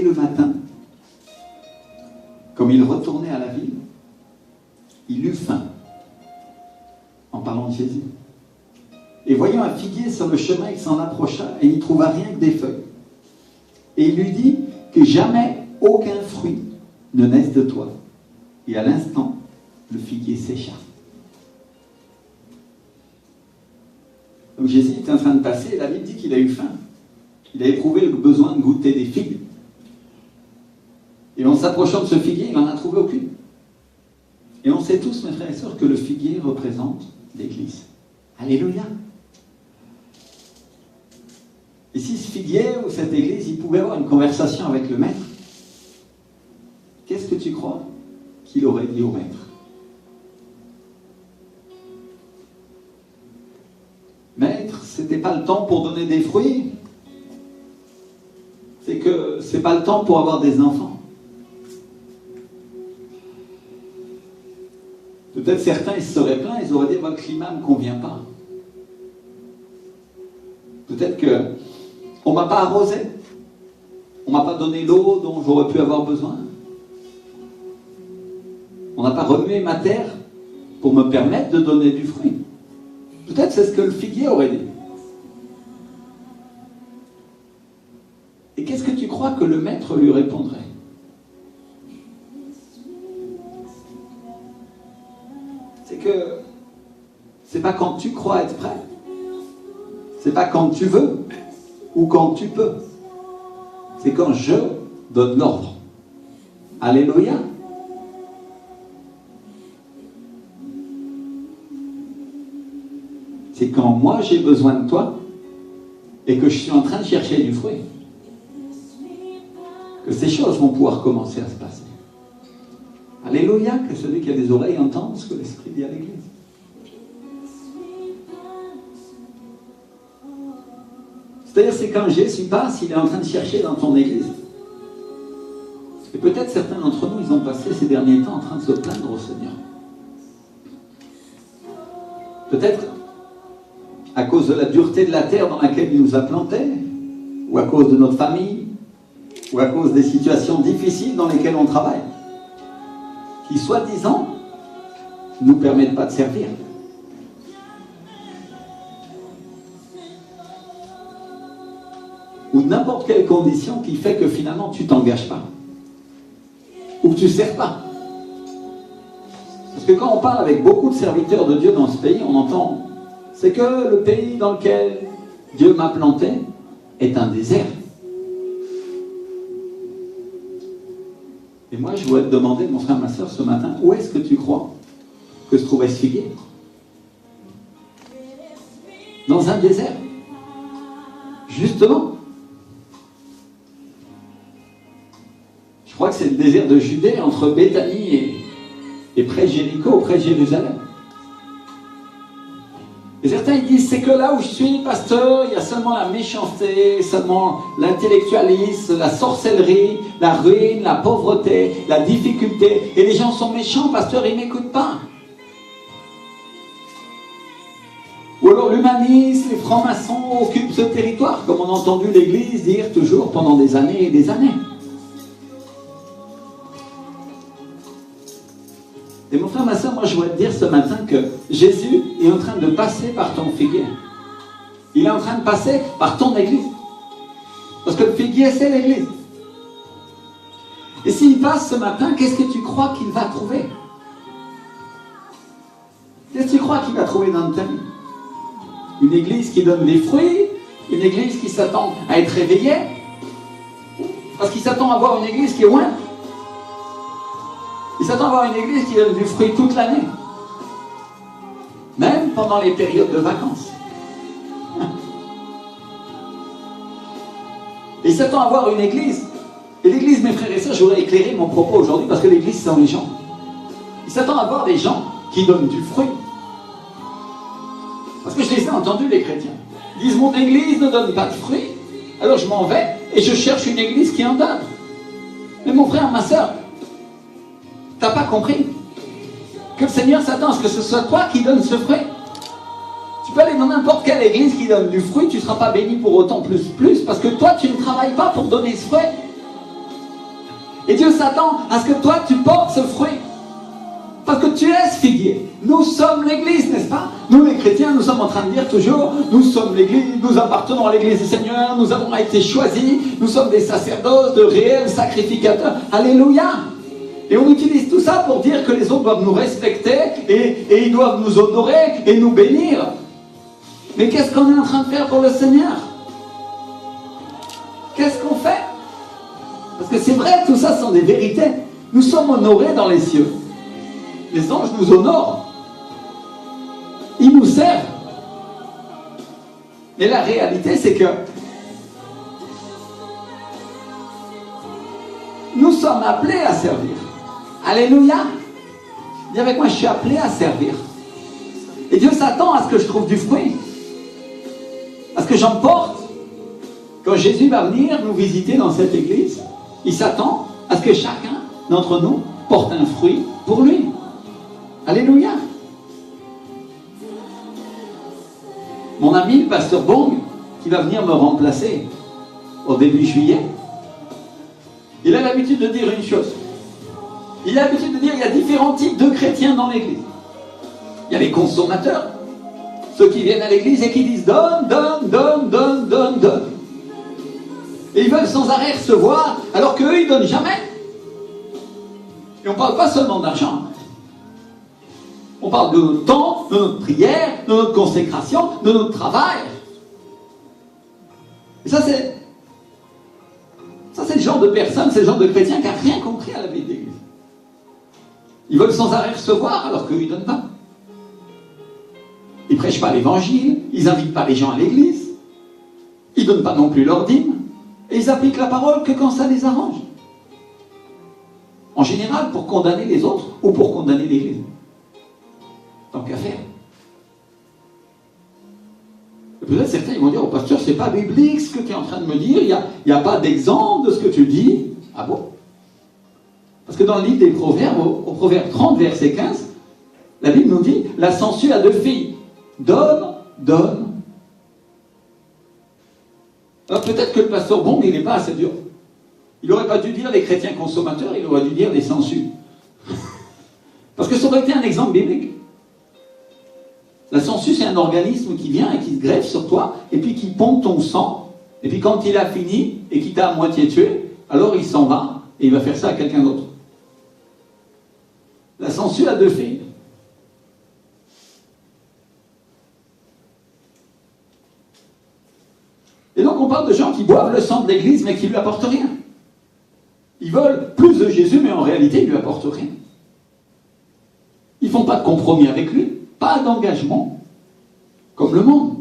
Et le matin, comme il retournait à la ville, il eut faim, en parlant de Jésus. Et voyant un figuier sur le chemin, il s'en approcha et il n'y trouva rien que des feuilles. Et il lui dit que jamais aucun fruit ne naisse de toi. Et à l'instant, le figuier sécha. Donc Jésus est en train de passer et la Bible dit qu'il a eu faim. Il a éprouvé le besoin de goûter des figues. Et en s'approchant de ce figuier, il n'en a trouvé aucune. Et on sait tous, mes frères et sœurs, que le figuier représente l'Église. Alléluia. Et si ce figuier ou cette Église, il pouvait avoir une conversation avec le Maître, qu'est-ce que tu crois qu'il aurait dit au Maître? Maître, c'était pas le temps pour donner des fruits. C'est que c'est pas le temps pour avoir des enfants. Peut-être certains, ils se seraient plaints, ils auraient dit, le climat ne me convient pas. Peut-être qu'on ne m'a pas arrosé. On ne m'a pas donné l'eau dont j'aurais pu avoir besoin. On n'a pas remué ma terre pour me permettre de donner du fruit. Peut-être c'est ce que le figuier aurait dit. Et qu'est-ce que tu crois que le Maître lui répondrait? C'est que c'est pas quand tu crois être prêt, c'est pas quand tu veux ou quand tu peux, c'est quand je donne l'ordre. Alléluia. C'est quand moi j'ai besoin de toi et que je suis en train de chercher du fruit que ces choses vont pouvoir commencer à se passer. Alléluia, que celui qui a des oreilles entende ce que l'Esprit dit à l'Église. C'est-à-dire, c'est quand Jésus passe, il est en train de chercher dans ton Église. Et peut-être certains d'entre nous, ils ont passé ces derniers temps en train de se plaindre au Seigneur. Peut-être à cause de la dureté de la terre dans laquelle il nous a plantés, ou à cause de notre famille, ou à cause des situations difficiles dans lesquelles on travaille, qui, soi-disant, ne nous permettent pas de servir. Ou n'importe quelle condition qui fait que finalement tu ne t'engages pas. Ou que tu ne sers pas. Parce que quand on parle avec beaucoup de serviteurs de Dieu dans ce pays, on entend, c'est que le pays dans lequel Dieu m'a planté est un désert. Et moi, je voudrais te demander, mon frère, ma soeur, ce matin, où est-ce que tu crois que se trouvait ce figuier? Dans un désert. Justement. Je crois que c'est le désert de Judée, entre Béthanie et près de Jéricho, près de Jérusalem. Et certains ils disent, c'est que là où je suis, pasteur, il y a seulement la méchanceté, seulement l'intellectualisme, la sorcellerie, la ruine, la pauvreté, la difficulté. Et les gens sont méchants, pasteur, ils ne m'écoutent pas. Ou alors l'humanisme, les francs-maçons occupent ce territoire, comme on a entendu l'Église dire toujours pendant des années et des années. Et mon frère, ma soeur, moi je voudrais te dire ce matin que Jésus est en train de passer par ton figuier. Il est en train de passer par ton église. Parce que le figuier, c'est l'église. Et s'il passe ce matin, qu'est-ce que tu crois qu'il va trouver? Qu'est-ce que tu crois qu'il va trouver dans ta vie? Une église qui donne des fruits? Une église qui s'attend à être réveillée? Parce qu'il s'attend à avoir une église qui est loin. Il s'attend à avoir une église qui donne du fruit toute l'année. Même pendant les périodes de vacances. Et il s'attend à avoir une église. Et l'église, mes frères et sœurs, je voudrais éclairer mon propos aujourd'hui parce que l'église, c'est dans les gens. Il s'attend à avoir des gens qui donnent du fruit. Parce que je les ai entendus, les chrétiens. Ils disent, mon église ne donne pas de fruit. Alors je m'en vais et je cherche une église qui en donne. Mais mon frère, ma sœur, t'as pas compris que le Seigneur s'attend à ce que ce soit toi qui donne ce fruit. Tu peux aller dans n'importe quelle église qui donne du fruit, tu ne seras pas béni pour autant plus, parce que toi, tu ne travailles pas pour donner ce fruit. Et Dieu s'attend à ce que toi, tu portes ce fruit. Parce que tu es ce figuier. Nous sommes l'Église, n'est-ce pas? Nous, les chrétiens, nous sommes en train de dire toujours, nous sommes l'Église, nous appartenons à l'Église du Seigneur, nous avons été choisis, nous sommes des sacerdotes, de réels sacrificateurs. Alléluia! Et on utilise tout ça pour dire que les autres doivent nous respecter et ils doivent nous honorer et nous bénir. Mais qu'est-ce qu'on est en train de faire pour le Seigneur? Qu'est-ce qu'on fait? Parce que c'est vrai, tout ça sont des vérités. Nous sommes honorés dans les cieux. Les anges nous honorent. Ils nous servent. Mais la réalité, c'est que nous sommes appelés à servir. Alléluia. Dis avec moi, je suis appelé à servir. Et Dieu s'attend à ce que je trouve du fruit. À ce que j'en porte. Quand Jésus va venir nous visiter dans cette église, il s'attend à ce que chacun d'entre nous porte un fruit pour lui. Alléluia. Mon ami, le pasteur Bong, qui va venir me remplacer au début juillet, il a l'habitude de dire une chose. Il a l'habitude de dire qu'il y a différents types de chrétiens dans l'église. Il y a les consommateurs, ceux qui viennent à l'église et qui disent donne, donne, donne, donne, donne, donne. Et ils veulent sans arrêt recevoir, alors qu'eux, ils ne donnent jamais. Et on ne parle pas seulement d'argent. On parle de notre temps, de notre prière, de notre consécration, de notre travail. Et ça, c'est le genre de personne, c'est le genre de chrétien qui n'a rien compris à la vie de l'église. Ils veulent sans arrêt recevoir, alors qu'eux, ils ne donnent pas. Ils ne prêchent pas l'évangile, ils n'invitent pas les gens à l'église, ils ne donnent pas non plus leur dîme, et ils appliquent la parole que quand ça les arrange. En général, pour condamner les autres ou pour condamner l'église. Tant qu'à faire. Et peut-être certains ils vont dire, oh pasteur, c'est pas biblique ce que tu es en train de me dire, il n'y a pas d'exemple de ce que tu dis. Ah bon? Parce que dans le livre des Proverbes, au Proverbe 30, verset 15, la Bible nous dit, la sangsue a deux filles. Donne, donne. Alors peut-être que le pasteur Bong, il n'est pas assez dur. Il n'aurait pas dû dire les chrétiens consommateurs, il aurait dû dire les sangsues. Parce que ça aurait été un exemple biblique. La sangsue, c'est un organisme qui vient et qui se greffe sur toi, et puis qui pompe ton sang, et puis quand il a fini, et qu'il t'a à moitié tué, alors il s'en va, et il va faire ça à quelqu'un d'autre. La sangsue a deux filles. Et donc on parle de gens qui boivent le sang de l'église, mais qui ne lui apportent rien. Ils veulent plus de Jésus, mais en réalité, ils ne lui apportent rien. Ils ne font pas de compromis avec lui. Pas d'engagement, comme le monde.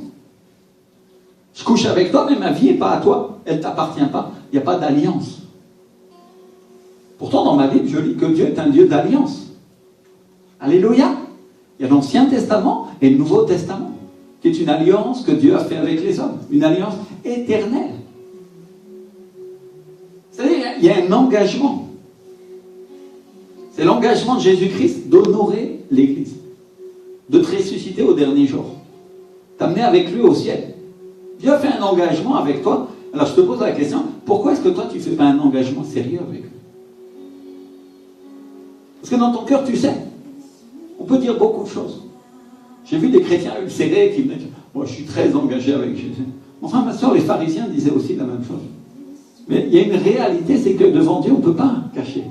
Je couche avec toi, mais ma vie n'est pas à toi. Elle ne t'appartient pas. Il n'y a pas d'alliance. Pourtant, dans ma Bible, je lis que Dieu est un Dieu d'alliance. Alléluia. Il y a l'Ancien Testament et le Nouveau Testament, qui est une alliance que Dieu a fait avec les hommes. Une alliance éternelle. C'est-à-dire, il y a un engagement. C'est l'engagement de Jésus-Christ d'honorer l'Église. De te ressusciter au dernier jour. T'amener avec lui au ciel. Dieu a fait un engagement avec toi. Alors je te pose la question, pourquoi est-ce que toi tu ne fais pas un engagement sérieux avec lui? Parce que dans ton cœur, tu sais, on peut dire beaucoup de choses. J'ai vu des chrétiens ulcérés qui me disent, moi je suis très engagé avec Jésus. Enfin, ma soeur, les pharisiens disaient aussi la même chose. Mais il y a une réalité, c'est que devant Dieu, on ne peut pas cacher.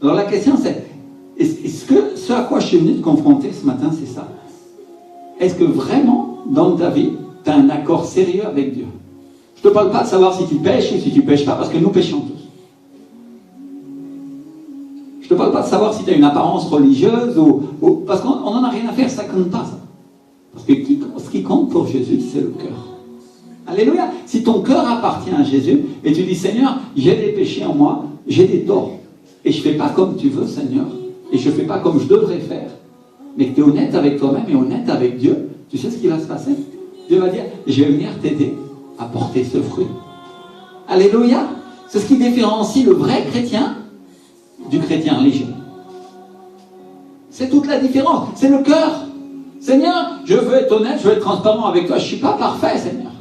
Alors la question c'est, est-ce que ce à quoi je suis venu te confronter ce matin, c'est ça? Est-ce que vraiment, dans ta vie, tu as un accord sérieux avec Dieu? Je ne te parle pas de savoir si tu pêches ou si tu ne pêches pas, parce que nous pêchons tous. Je ne te parle pas de savoir si tu as une apparence religieuse, parce qu'on n'en a rien à faire, ça ne compte pas, ça. Parce que ce qui compte pour Jésus, c'est le cœur. Alléluia. Si ton cœur appartient à Jésus, et tu dis, Seigneur, j'ai des péchés en moi, j'ai des torts, et je ne fais pas comme tu veux, Seigneur, et je ne fais pas comme je devrais faire, mais que tu es honnête avec toi-même et honnête avec Dieu, tu sais ce qui va se passer? Dieu va dire, je vais venir t'aider à porter ce fruit. Alléluia. C'est ce qui différencie le vrai chrétien du chrétien religieux. C'est toute la différence. C'est le cœur. Seigneur, je veux être honnête, je veux être transparent avec toi. Je ne suis pas parfait, Seigneur.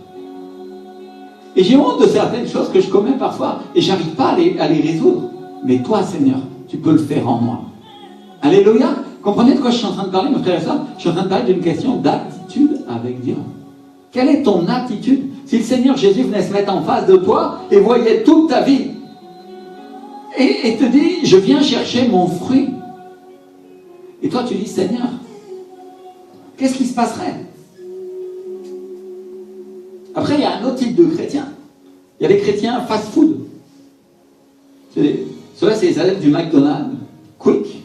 Et j'ai honte de certaines choses que je commets parfois et je n'arrive pas à les résoudre. Mais toi, Seigneur, tu peux le faire en moi. Alléluia. Comprenez de quoi je suis en train de parler, mes frères et sœurs? Je suis en train de parler d'une question d'attitude avec Dieu. Quelle est ton attitude? Si le Seigneur Jésus venait se mettre en face de toi et voyait toute ta vie et te dit, je viens chercher mon fruit. Et toi, tu dis, Seigneur, qu'est-ce qui se passerait? Après, il y a un autre type de chrétiens. Il y a les chrétiens fast-food. Ceux-là, c'est les adeptes du McDonald's, Quick,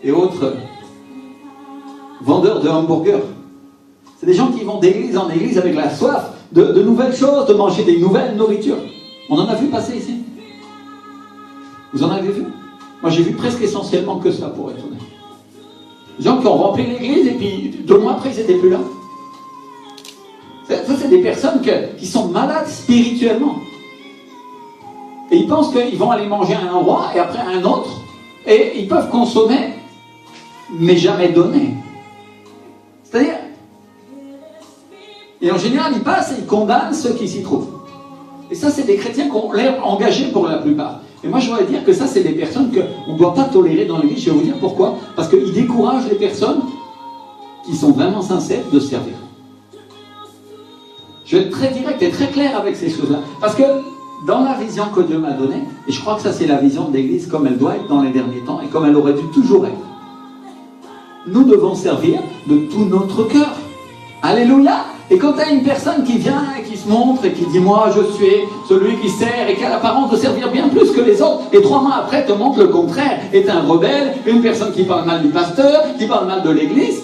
et autres vendeurs de hamburgers. C'est des gens qui vont d'église en église avec la soif de nouvelles choses, de manger des nouvelles nourritures. On en a vu passer ici. Vous en avez vu? Moi, j'ai vu presque essentiellement que ça, pour être honnête. Des gens qui ont rempli l'église et puis 2 mois après, ils n'étaient plus là. Ça, c'est des personnes qui sont malades spirituellement. Et ils pensent qu'ils vont aller manger à un endroit et après à un autre. Et ils peuvent consommer, mais jamais donner. C'est-à-dire, et en général, ils passent et ils condamnent ceux qui s'y trouvent. Et ça, c'est des chrétiens qui ont l'air engagés pour la plupart. Et moi, je voudrais dire que ça, c'est des personnes qu'on ne doit pas tolérer dans l'église. Je vais vous dire pourquoi. Parce qu'ils découragent les personnes qui sont vraiment sincères de servir. Je vais être très direct et très clair avec ces choses-là. Parce que dans la vision que Dieu m'a donnée, et je crois que ça, c'est la vision de l'église comme elle doit être dans les derniers temps et comme elle aurait dû toujours être, nous devons servir de tout notre cœur. Alléluia! Et quand tu as une personne qui vient et qui se montre et qui dit « Moi, je suis celui qui sert » et qui a l'apparence de servir bien plus que les autres, et 3 mois après te montre le contraire, est un rebelle, une personne qui parle mal du pasteur, qui parle mal de l'église,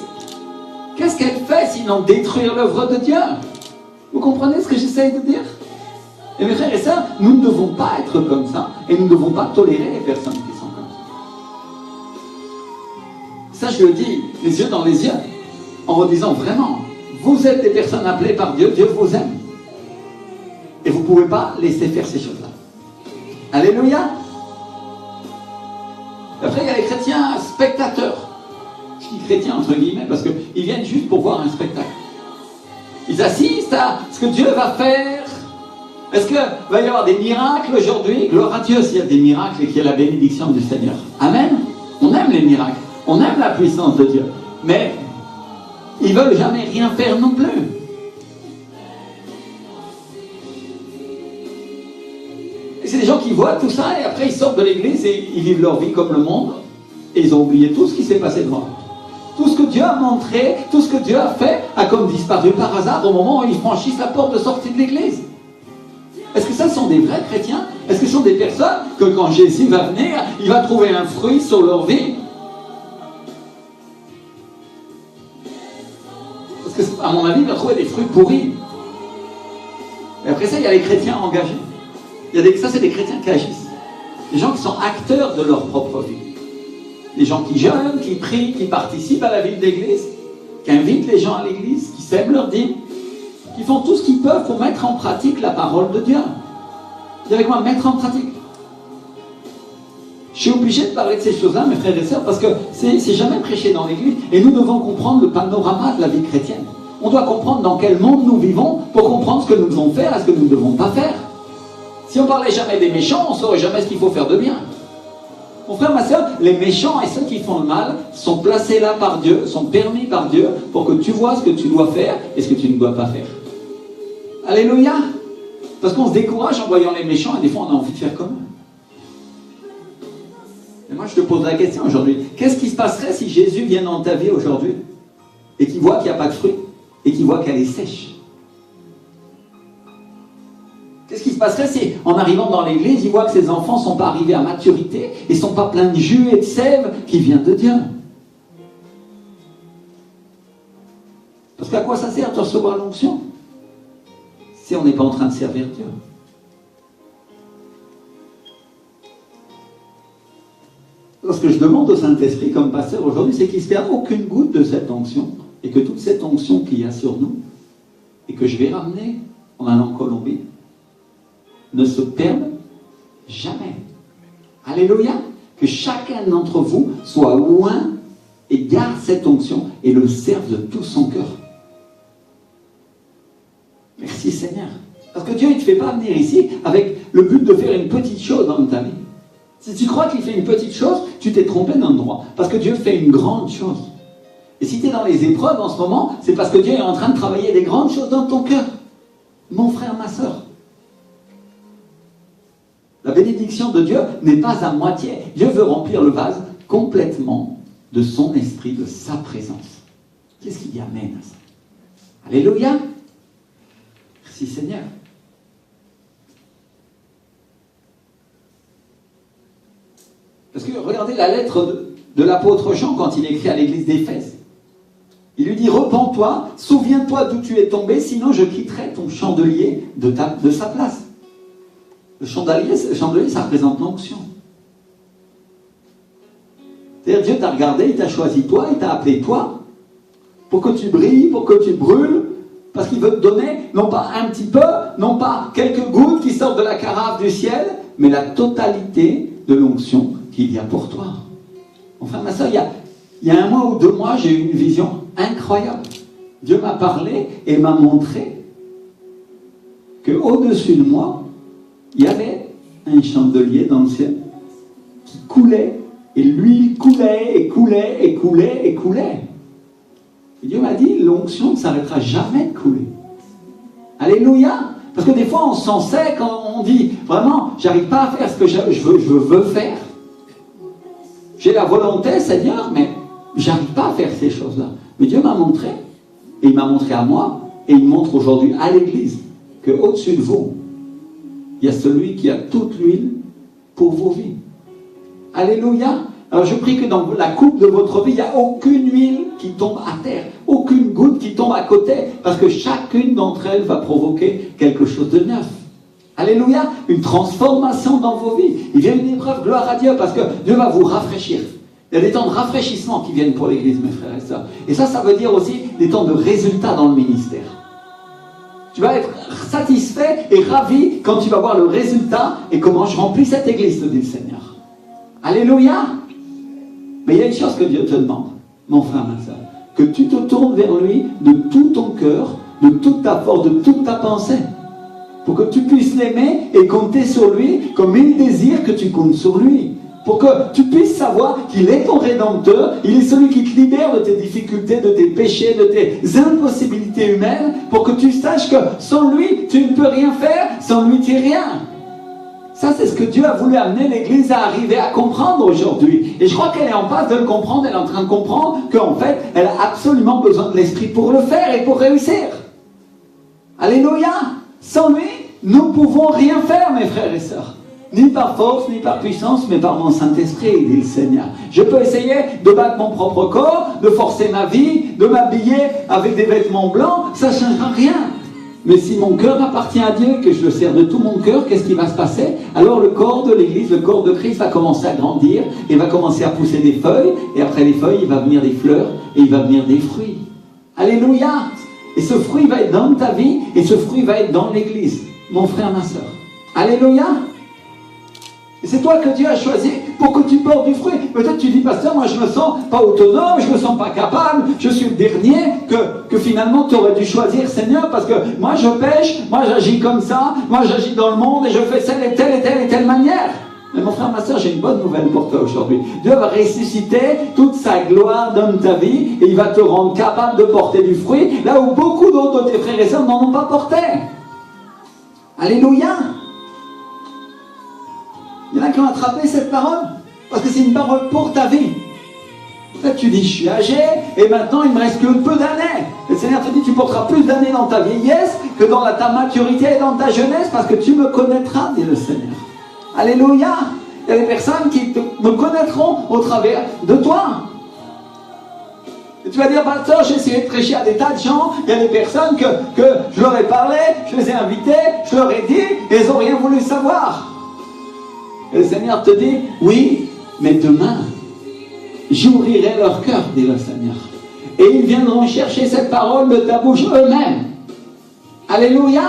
qu'est-ce qu'elle fait sinon détruire l'œuvre de Dieu? Vous comprenez ce que j'essaye de dire? Et mes frères et sœurs, nous ne devons pas être comme ça, et nous ne devons pas tolérer les personnes qui sont comme ça. Ça, je le dis, les yeux dans les yeux, en redisant vraiment, vous êtes des personnes appelées par Dieu, Dieu vous aime. Et vous ne pouvez pas laisser faire ces choses-là. Alléluia. Après, il y a les chrétiens spectateurs. Je dis chrétiens entre guillemets parce qu'ils viennent juste pour voir un spectacle. Ils assistent à ce que Dieu va faire. Est-ce qu'il va y avoir des miracles aujourd'hui? Gloire à Dieu s'il y a des miracles et qu'il y a la bénédiction du Seigneur. Amen. On aime les miracles. On aime la puissance de Dieu. Mais ils ne veulent jamais rien faire non plus. Et c'est des gens qui voient tout ça et après ils sortent de l'église et ils vivent leur vie comme le monde et ils ont oublié tout ce qui s'est passé devant. Tout ce que Dieu a montré, tout ce que Dieu a fait a comme disparu par hasard au moment où ils franchissent la porte de sortie de l'église. Est-ce que ça sont des vrais chrétiens? Est-ce que ce sont des personnes que quand Jésus va venir, il va trouver un fruit sur leur vie? Parce que, à mon avis, il va trouver des fruits pourris. Et après ça, il y a les chrétiens engagés. Ça, c'est des chrétiens qui agissent. Des gens qui sont acteurs de leur propre vie. Des gens qui jeûnent, qui prient, qui participent à la vie de l'église, qui invitent les gens à l'église, qui sèment leur dîme, qui font tout ce qu'ils peuvent pour mettre en pratique la parole de Dieu. Dis avec moi, mettre en pratique. Je suis obligé de parler de ces choses-là, mes frères et sœurs, parce que c'est jamais prêché dans l'église, et nous devons comprendre le panorama de la vie chrétienne. On doit comprendre dans quel monde nous vivons pour comprendre ce que nous devons faire et ce que nous ne devons pas faire. Si on parlait jamais des méchants, on ne saurait jamais ce qu'il faut faire de bien. Mon frère, ma sœur, les méchants et ceux qui font le mal sont placés là par Dieu, sont permis par Dieu pour que tu vois ce que tu dois faire et ce que tu ne dois pas faire. Alléluia! Parce qu'on se décourage en voyant les méchants et des fois on a envie de faire comme eux. Et moi je te pose la question aujourd'hui, qu'est-ce qui se passerait si Jésus vient dans ta vie aujourd'hui et qu'il voit qu'il n'y a pas de fruit et qu'il voit qu'elle est sèche? Qu'est-ce qui se passerait si, en arrivant dans l'église, il voit que ses enfants ne sont pas arrivés à maturité et ne sont pas pleins de jus et de sève qui vient de Dieu? Parce qu'à quoi ça sert de recevoir l'onction si on n'est pas en train de servir Dieu? Ce que je demande au Saint-Esprit comme pasteur aujourd'hui, c'est qu'il ne se perde aucune goutte de cette onction et que toute cette onction qu'il y a sur nous et que je vais ramener en allant en Colombie ne se perdent jamais. Alléluia. Que chacun d'entre vous soit loin et garde cette onction et le serve de tout son cœur. Merci Seigneur. Parce que Dieu, il ne te fait pas venir ici avec le but de faire une petite chose dans ta vie. Si tu crois qu'il fait une petite chose, tu t'es trompé d'endroit. Parce que Dieu fait une grande chose. Et si tu es dans les épreuves en ce moment, c'est parce que Dieu est en train de travailler des grandes choses dans ton cœur. Mon frère, ma soeur. La bénédiction de Dieu n'est pas à moitié. Dieu veut remplir le vase complètement de son esprit, de sa présence. Qu'est-ce qui y amène à ça? Alléluia. Merci Seigneur. Parce que regardez la lettre de l'apôtre Jean quand il écrit à l'église d'Éphèse. Il lui dit, repens-toi, souviens-toi d'où tu es tombé, sinon je quitterai ton chandelier de sa place. Le chandelier, ça représente l'onction. C'est-à-dire, Dieu t'a regardé, il t'a choisi toi, il t'a appelé toi, pour que tu brilles, pour que tu brûles, parce qu'il veut te donner, non pas un petit peu, non pas quelques gouttes qui sortent de la carafe du ciel, mais la totalité de l'onction qu'il y a pour toi. Enfin, ma soeur, il y a 1 mois ou 2 mois, j'ai eu une vision incroyable. Dieu m'a parlé et m'a montré qu'au-dessus de moi, il y avait un chandelier dans le ciel qui coulait, et l'huile coulait, et coulait, et coulait, et coulait. Et Dieu m'a dit, l'onction ne s'arrêtera jamais de couler. Alléluia. Parce que des fois, on s'en sait quand on dit, vraiment, j'arrive pas à faire ce que je veux faire. J'ai la volonté, Seigneur, mais j'arrive pas à faire ces choses-là. Mais Dieu m'a montré, et il m'a montré à moi, et il montre aujourd'hui à l'Église, qu'au-dessus de vous, il y a celui qui a toute l'huile pour vos vies. Alléluia. Alors je prie que dans la coupe de votre vie, il n'y a aucune huile qui tombe à terre, aucune goutte qui tombe à côté, parce que chacune d'entre elles va provoquer quelque chose de neuf. Alléluia. Une transformation dans vos vies. Il y a une épreuve, gloire à Dieu, parce que Dieu va vous rafraîchir. Il y a des temps de rafraîchissement qui viennent pour l'Église, mes frères et sœurs. Et ça veut dire aussi des temps de résultats dans le ministère. Tu vas être satisfait et ravi quand tu vas voir le résultat et comment je remplis cette Église, te dit le Seigneur. Alléluia. Mais il y a une chose que Dieu te demande, mon frère, ma soeur, que tu te tournes vers lui de tout ton cœur, de toute ta force, de toute ta pensée, pour que tu puisses l'aimer et compter sur lui comme il désire que tu comptes sur lui. Pour que tu puisses savoir qu'il est ton Rédempteur, il est celui qui te libère de tes difficultés, de tes péchés, de tes impossibilités humaines, pour que tu saches que sans lui, tu ne peux rien faire, sans lui, tu n'es rien. Ça, c'est ce que Dieu a voulu amener l'Église à arriver à comprendre aujourd'hui. Et je crois qu'elle est en passe de le comprendre, elle est en train de comprendre qu'en fait, elle a absolument besoin de l'Esprit pour le faire et pour réussir. Alléluia. Sans lui, nous ne pouvons rien faire, mes frères et sœurs. Ni par force, ni par puissance, mais par mon Saint-Esprit, dit le Seigneur. Je peux essayer de battre mon propre corps, de forcer ma vie, de m'habiller avec des vêtements blancs, ça ne changera rien. Mais si mon cœur appartient à Dieu, que je le sers de tout mon cœur, qu'est-ce qui va se passer? Alors le corps de l'Église, le corps de Christ va commencer à grandir, et va commencer à pousser des feuilles, et après les feuilles, il va venir des fleurs, et il va venir des fruits. Alléluia! Et ce fruit va être dans ta vie, et ce fruit va être dans l'Église, mon frère, ma soeur. Alléluia! Et c'est toi que Dieu a choisi pour que tu portes du fruit. Peut-être tu dis, pasteur, moi je me sens pas autonome, je me sens pas capable, je suis le dernier, que finalement tu aurais dû choisir, Seigneur, parce que moi je pêche, moi j'agis comme ça, moi j'agis dans le monde et je fais telle manière. Mais mon frère, ma soeur, j'ai une bonne nouvelle pour toi aujourd'hui. Dieu va ressusciter toute sa gloire dans ta vie et il va te rendre capable de porter du fruit là où beaucoup d'autres de tes frères et sœurs n'en ont pas porté. Alléluia! Il y en a qui ont attrapé cette parole, parce que c'est une parole pour ta vie. En fait, tu dis, je suis âgé, et maintenant, il me reste que peu d'années. Le Seigneur te dit, tu porteras plus d'années dans ta vieillesse que dans ta maturité et dans ta jeunesse, parce que tu me connaîtras, dit le Seigneur. Alléluia! Il y a des personnes qui me connaîtront au travers de toi. Et tu vas dire, pasteur, j'ai essayé de prêcher à des tas de gens, il y a des personnes que je leur ai parlé, je les ai invités, je leur ai dit, et ils n'ont rien voulu savoir. Et le Seigneur te dit, oui, mais demain, j'ouvrirai leur cœur, dit le Seigneur. Et ils viendront chercher cette parole de ta bouche eux-mêmes. Alléluia!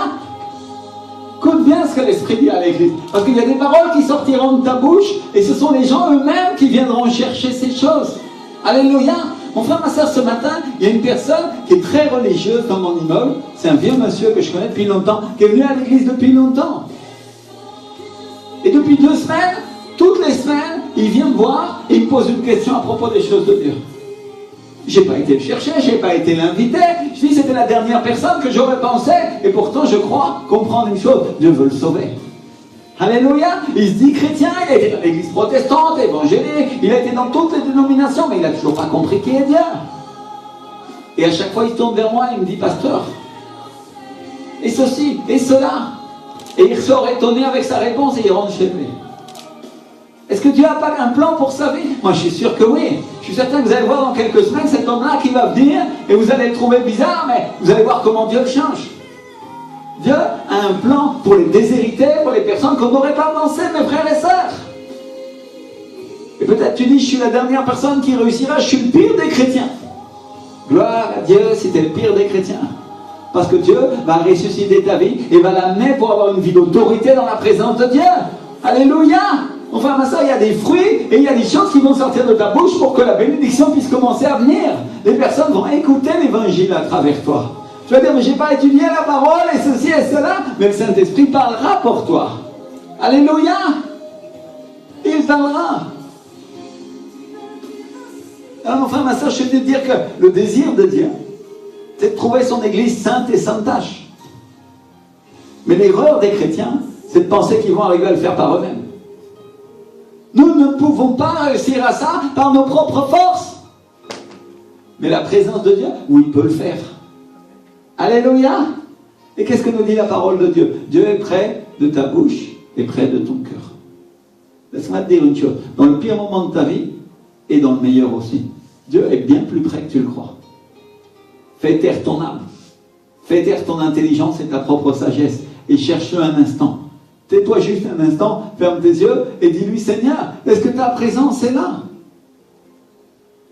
Écoute bien ce que l'Esprit dit à l'Église. Parce qu'il y a des paroles qui sortiront de ta bouche, et ce sont les gens eux-mêmes qui viendront chercher ces choses. Alléluia! Mon frère, ma soeur, ce matin, il y a une personne qui est très religieuse dans mon immeuble. C'est un vieux monsieur que je connais depuis longtemps, qui est venu à l'église depuis longtemps. Et depuis 2 semaines, toutes les semaines, il vient me voir et il me pose une question à propos des choses de Dieu. Je n'ai pas été le chercher, je n'ai pas été l'inviter. Je dis c'était la dernière personne que j'aurais pensé. Et pourtant, je crois comprendre une chose, Dieu veut le sauver. Alléluia. Il se dit chrétien, il a été dans l'église protestante, évangélique, il a été dans toutes les dénominations, mais il n'a toujours pas compris qui est Dieu. Et à chaque fois, il tourne vers moi et il me dit, pasteur, et ceci, et cela. Et il ressort étonné avec sa réponse et il rentre chez lui. Est-ce que Dieu n'a pas un plan pour sa vie? Moi, je suis sûr que oui. Je suis certain que vous allez voir dans quelques semaines cet homme-là qui va venir et vous allez le trouver bizarre, mais vous allez voir comment Dieu le change. Dieu a un plan pour les déshérités, pour les personnes qu'on n'aurait pas pensé, mes frères et sœurs. Et peut-être tu dis, je suis la dernière personne qui réussira, je suis le pire des chrétiens. Gloire à Dieu si tu es le pire des chrétiens. Parce que Dieu va ressusciter ta vie et va l'amener pour avoir une vie d'autorité dans la présence de Dieu. Alléluia. Enfin, ma soeur, il y a des fruits et il y a des choses qui vont sortir de ta bouche pour que la bénédiction puisse commencer à venir. Les personnes vont écouter l'évangile à travers toi. Tu vas dire, mais je n'ai pas étudié la parole et ceci et cela, mais le Saint-Esprit parlera pour toi. Alléluia. Il parlera. Alors, enfin, ma soeur, je vais te dire que le désir de Dieu, c'est de trouver son église sainte et sans tache. Mais l'erreur des chrétiens, c'est de penser qu'ils vont arriver à le faire par eux-mêmes. Nous ne pouvons pas réussir à ça par nos propres forces. Mais la présence de Dieu, oui, il peut le faire. Alléluia. Et qu'est-ce que nous dit la parole de Dieu? Dieu est près de ta bouche et près de ton cœur. Laisse-moi te dire une chose. Dans le pire moment de ta vie, et dans le meilleur aussi, Dieu est bien plus près que tu le crois. Fais taire ton âme. Fais taire ton intelligence et ta propre sagesse. Et cherche-le un instant. Tais-toi juste un instant, ferme tes yeux et dis-lui, Seigneur, est-ce que ta présence est là?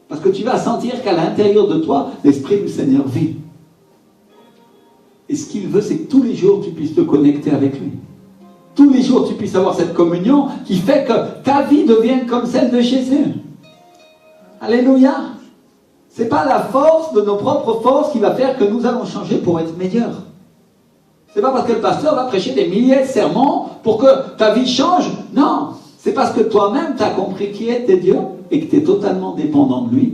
Parce que tu vas sentir qu'à l'intérieur de toi, l'Esprit du Seigneur vit. Et ce qu'il veut, c'est que tous les jours, tu puisses te connecter avec lui. Tous les jours, tu puisses avoir cette communion qui fait que ta vie devienne comme celle de Jésus. Alléluia. Ce n'est pas la force de nos propres forces qui va faire que nous allons changer pour être meilleurs. Ce n'est pas parce que le pasteur va prêcher des milliers de sermons pour que ta vie change. Non. C'est parce que toi-même, tu as compris qui était Dieu et que tu es totalement dépendant de lui.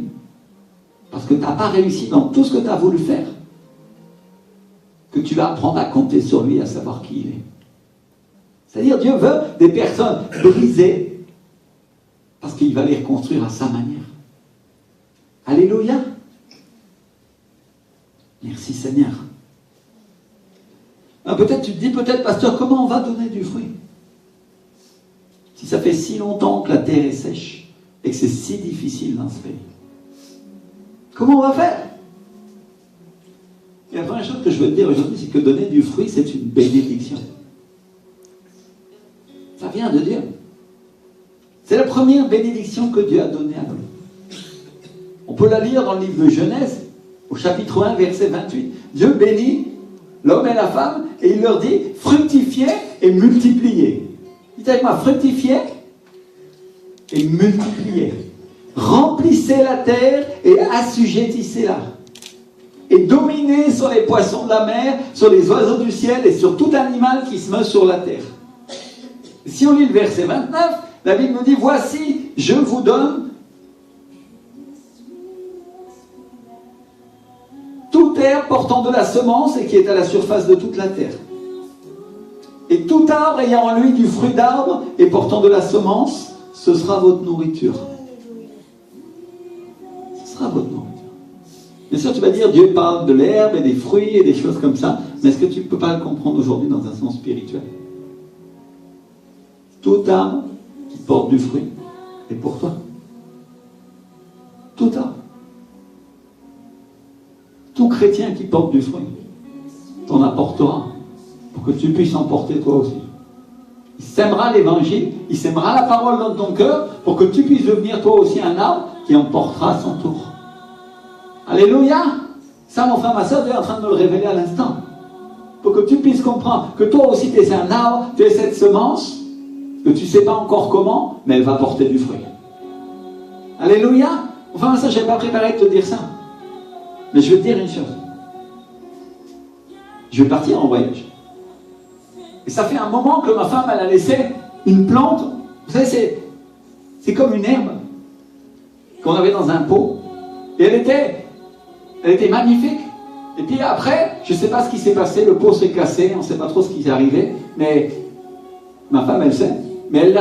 Parce que tu n'as pas réussi dans tout ce que tu as voulu faire. Que tu vas apprendre à compter sur lui, à savoir qui il est. C'est-à-dire, Dieu veut des personnes brisées parce qu'il va les reconstruire à sa manière. Alléluia. Merci Seigneur. Alors peut-être tu te dis, peut-être pasteur, comment on va donner du fruit? Si ça fait si longtemps que la terre est sèche et que c'est si difficile dans ce pays. Comment on va faire? Et la première chose que je veux te dire aujourd'hui, c'est que donner du fruit, c'est une bénédiction. Ça vient de Dieu. C'est la première bénédiction que Dieu a donnée à nous. On peut la lire dans le livre de Genèse, au chapitre 1, verset 28. Dieu bénit l'homme et la femme, et il leur dit, fructifiez et multipliez. Dites avec moi, fructifiez et multipliez. Remplissez la terre et assujettissez-la. Et dominez sur les poissons de la mer, sur les oiseaux du ciel et sur tout animal qui se meut sur la terre. Si on lit le verset 29, la Bible nous dit, voici, je vous donne toute herbe portant de la semence et qui est à la surface de toute la terre. Et tout arbre ayant en lui du fruit d'arbre et portant de la semence, ce sera votre nourriture. Ce sera votre nourriture. Bien sûr, tu vas dire, Dieu parle de l'herbe et des fruits et des choses comme ça, mais est-ce que tu ne peux pas le comprendre aujourd'hui dans un sens spirituel? Tout arbre qui porte du fruit est pour toi. Tout arbre. Tout chrétien qui porte du fruit t'en apportera pour que tu puisses en porter toi aussi. Il sèmera l'évangile, il sèmera la parole dans ton cœur pour que tu puisses devenir toi aussi un arbre qui en portera à son tour. Alléluia. Ça, mon frère, ma soeur, tu es en train de me le révéler à l'instant. Pour que tu puisses comprendre que toi aussi tu es un arbre, tu es cette semence, que tu ne sais pas encore comment, mais elle va porter du fruit. Alléluia. Enfin, ça, je n'ai pas préparé de te dire ça. Mais je vais te dire une chose. Je vais partir en voyage. Et ça fait un moment que ma femme, elle a laissé une plante. Vous savez, c'est comme une herbe qu'on avait dans un pot. Et elle était magnifique. Et puis après, je ne sais pas ce qui s'est passé, le pot s'est cassé, on ne sait pas trop ce qui est arrivé, mais ma femme, elle sait. Mais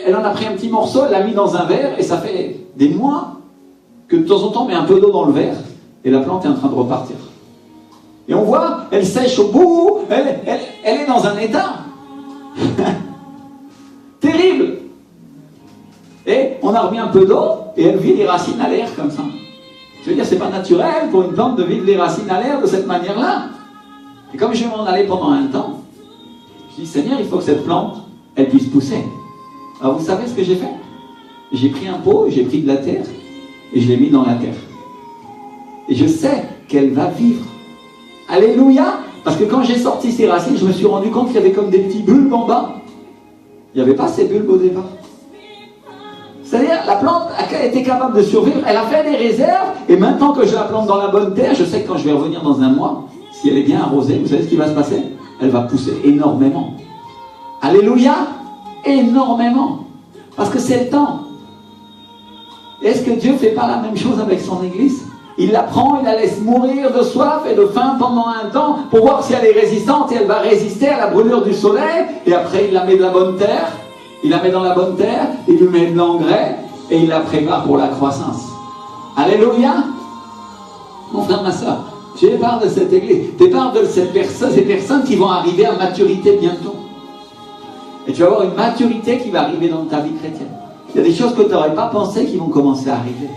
elle en a pris un petit morceau, elle l'a mis dans un verre, et ça fait des mois que de temps en temps, on met un peu d'eau dans le verre, et la plante est en train de repartir. Et on voit, elle sèche au bout, elle est dans un état terrible. Et on a remis un peu d'eau, et elle vit les racines à l'air comme ça. Je veux dire, c'est pas naturel pour une plante de vivre les racines à l'air de cette manière-là. Et comme je vais m'en aller pendant un temps, je dis, Seigneur, il faut que cette plante, elle puisse pousser. Alors vous savez ce que j'ai fait? J'ai pris un pot, j'ai pris de la terre, et je l'ai mis dans la terre. Et je sais qu'elle va vivre. Alléluia! Parce que quand j'ai sorti ces racines, je me suis rendu compte qu'il y avait comme des petits bulbes en bas. Il n'y avait pas ces bulbes au départ. C'est-à-dire, la plante a été capable de survivre, elle a fait des réserves, et maintenant que je la plante dans la bonne terre, je sais que quand je vais revenir dans un mois, si elle est bien arrosée, vous savez ce qui va se passer? Elle va pousser énormément. Alléluia! Énormément. Parce que c'est le temps. Est-ce que Dieu ne fait pas la même chose avec son Église? Il la prend, il la laisse mourir de soif et de faim pendant un temps pour voir si elle est résistante, et elle va résister à la brûlure du soleil, et après il la met de la bonne terre. Il la met dans la bonne terre, il lui met de l'engrais et il la prépare pour la croissance. Alléluia! Mon frère, ma soeur, tu es part de cette église, tu es part de ces personnes qui vont arriver à maturité bientôt. Et tu vas avoir une maturité qui va arriver dans ta vie chrétienne. Il y a des choses que tu n'aurais pas pensé qui vont commencer à arriver.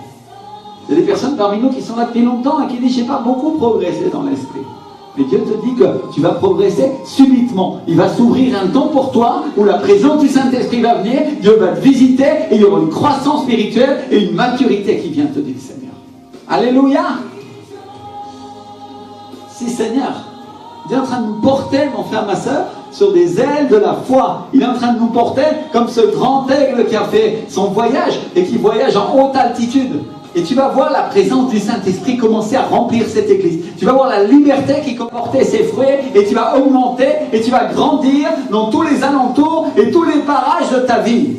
Il y a des personnes parmi nous qui sont là depuis longtemps et qui disent, je n'ai pas beaucoup progressé dans l'esprit. Mais Dieu te dit que tu vas progresser subitement. Il va s'ouvrir un temps pour toi où la présence du Saint-Esprit va venir, Dieu va te visiter et il y aura une croissance spirituelle et une maturité qui vient te dire, Seigneur. Alléluia! Si, Seigneur, Dieu est en train de nous porter, mon frère, ma soeur, sur des ailes de la foi. Il est en train de nous porter comme ce grand aigle qui a fait son voyage et qui voyage en haute altitude. Et tu vas voir la présence du Saint-Esprit commencer à remplir cette église. Tu vas voir la liberté qui comportait ses fruits et tu vas augmenter et tu vas grandir dans tous les alentours et tous les parages de ta vie.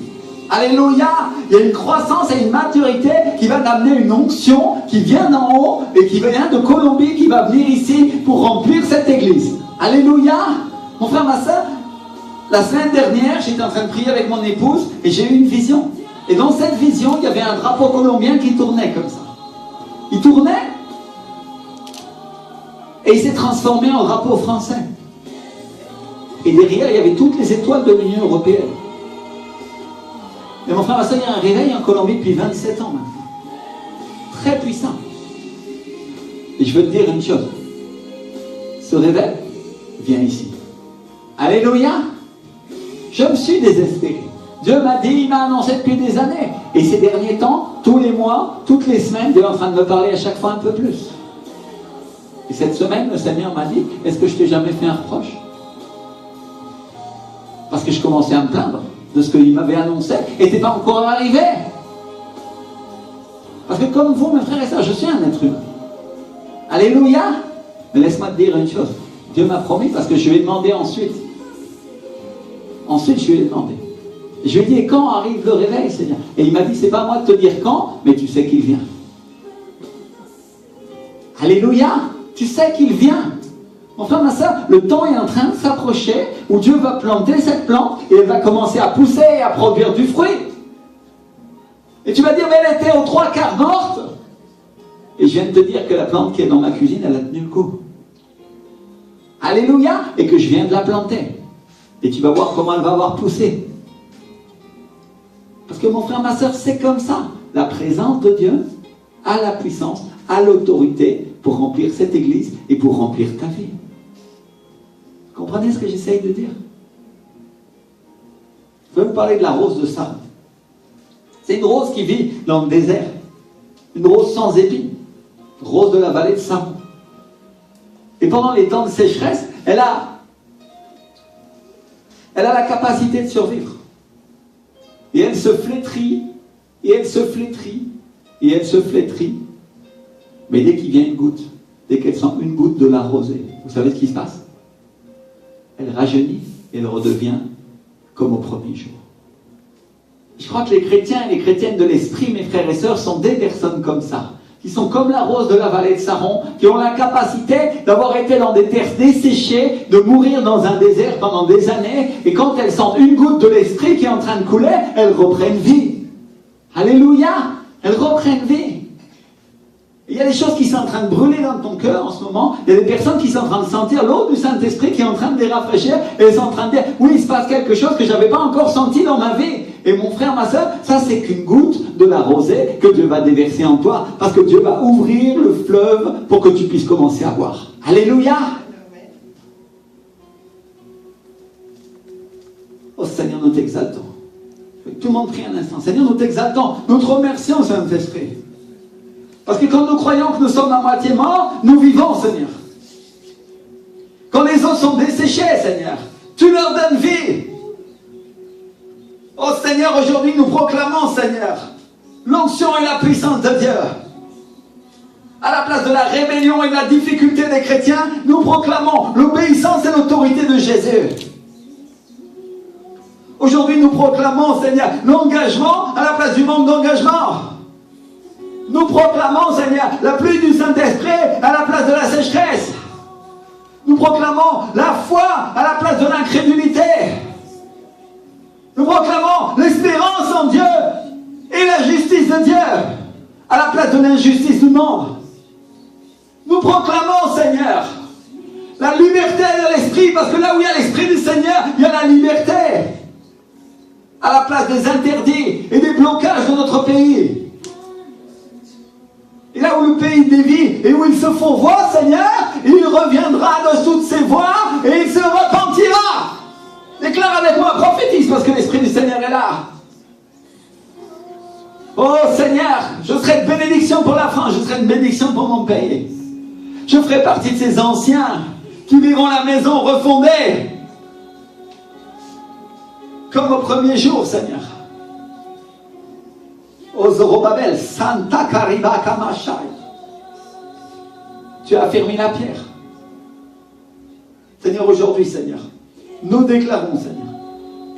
Alléluia! Il y a une croissance et une maturité qui va t'amener une onction qui vient d'en haut et qui vient de Colombie, qui va venir ici pour remplir cette église. Alléluia! Mon frère, ma soeur, la semaine dernière, j'étais en train de prier avec mon épouse et j'ai eu une vision. Et dans cette vision, il y avait un drapeau colombien qui tournait comme ça. Il tournait et il s'est transformé en drapeau français. Et derrière, il y avait toutes les étoiles de l'Union européenne. Et mon frère, ma soeur, il y a un réveil en Colombie depuis 27 ans maintenant. Très puissant. Et je veux te dire une chose. Ce réveil vient ici. Alléluia! Je me suis désespéré. Dieu m'a dit, il m'a annoncé depuis des années. Et ces derniers temps, tous les mois, toutes les semaines, Dieu est en train de me parler à chaque fois un peu plus. Et cette semaine, le Seigneur m'a dit, est-ce que je t'ai jamais fait un reproche? Parce que je commençais à me plaindre de ce qu'il m'avait annoncé et n'était pas encore arrivé. Parce que comme vous, mes frères et sœurs, je suis un être humain. Alléluia! Mais laisse-moi te dire une chose. Dieu m'a promis parce que je lui ai demandé ensuite. Ensuite, je lui ai demandé. Je lui ai dit, et quand arrive le réveil, Seigneur? Et il m'a dit, c'est pas à moi de te dire quand, mais tu sais qu'il vient. Alléluia! Tu sais qu'il vient. Enfin, ma soeur, le temps est en train de s'approcher où Dieu va planter cette plante et elle va commencer à pousser et à produire du fruit. Et tu vas dire, mais elle était aux 3/4 morte. Et je viens de te dire que la plante qui est dans ma cuisine, elle a tenu le coup. Alléluia! Et que je viens de la planter. Et tu vas voir comment elle va avoir poussé. Parce que mon frère, ma soeur, c'est comme ça. La présence de Dieu a la puissance, a l'autorité pour remplir cette église et pour remplir ta vie. Vous comprenez ce que j'essaye de dire? Je veux vous parler de la rose de Saron. C'est une rose qui vit dans le désert. Une rose sans épines. Rose de la vallée de Saron. Et pendant les temps de sécheresse, elle a la capacité de survivre. Et elle se flétrit, et elle se flétrit, et elle se flétrit. Mais dès qu'il vient une goutte, dès qu'elle sent une goutte de la rosée, vous savez ce qui se passe? Elle rajeunit et elle redevient comme au premier jour. Je crois que les chrétiens et les chrétiennes de l'esprit, mes frères et sœurs, sont des personnes comme ça, qui sont comme la rose de la vallée de Saron, qui ont la capacité d'avoir été dans des terres desséchées, de mourir dans un désert pendant des années, et quand elles sentent une goutte de l'esprit qui est en train de couler, elles reprennent vie. Alléluia! Elles reprennent vie. Il y a des choses qui sont en train de brûler dans ton cœur en ce moment. Il y a des personnes qui sont en train de sentir l'eau du Saint-Esprit qui est en train de les rafraîchir, et elles sont en train de dire, oui, il se passe quelque chose que je n'avais pas encore senti dans ma vie. Et mon frère, ma soeur, ça c'est qu'une goutte de la rosée que Dieu va déverser en toi, parce que Dieu va ouvrir le fleuve pour que tu puisses commencer à boire. Alléluia! Oh Seigneur, nous t'exaltons. Tout le monde prie un instant. Seigneur, nous t'exaltons. Nous te remercions, Saint-Esprit. Parce que quand nous croyons que nous sommes à moitié morts, nous vivons, Seigneur. Quand les eaux sont desséchées, Seigneur, tu leur donnes vie. Oh Seigneur, aujourd'hui nous proclamons, Seigneur, l'onction et la puissance de Dieu. À la place de la rébellion et de la difficulté des chrétiens, nous proclamons l'obéissance et l'autorité de Jésus. Aujourd'hui nous proclamons, Seigneur, l'engagement à la place du manque d'engagement. Nous proclamons, Seigneur, la pluie du Saint-Esprit à la place de la sécheresse. Nous proclamons la foi à la place de l'incrédulité. Nous proclamons l'espérance en Dieu et la justice de Dieu à la place de l'injustice du monde. Nous proclamons, Seigneur, la liberté de l'esprit, parce que là où il y a l'esprit du Seigneur, il y a la liberté. À la place des interdits et des blocages de notre pays. Et là où le pays dévie et où il se font voir, Seigneur, il reviendra de toutes ses voies et il se repentira. Déclare avec moi, prophétise, parce que l'Esprit du Seigneur est là. Oh Seigneur, je serai de bénédiction pour la France, je serai de bénédiction pour mon pays. Je ferai partie de ces anciens qui verront la maison refondée. Comme au premier jour, Seigneur. Ô Zorobabel, Santa Kariba Kamashai. Tu as affermi la pierre. Seigneur, aujourd'hui, Seigneur, nous déclarons, Seigneur,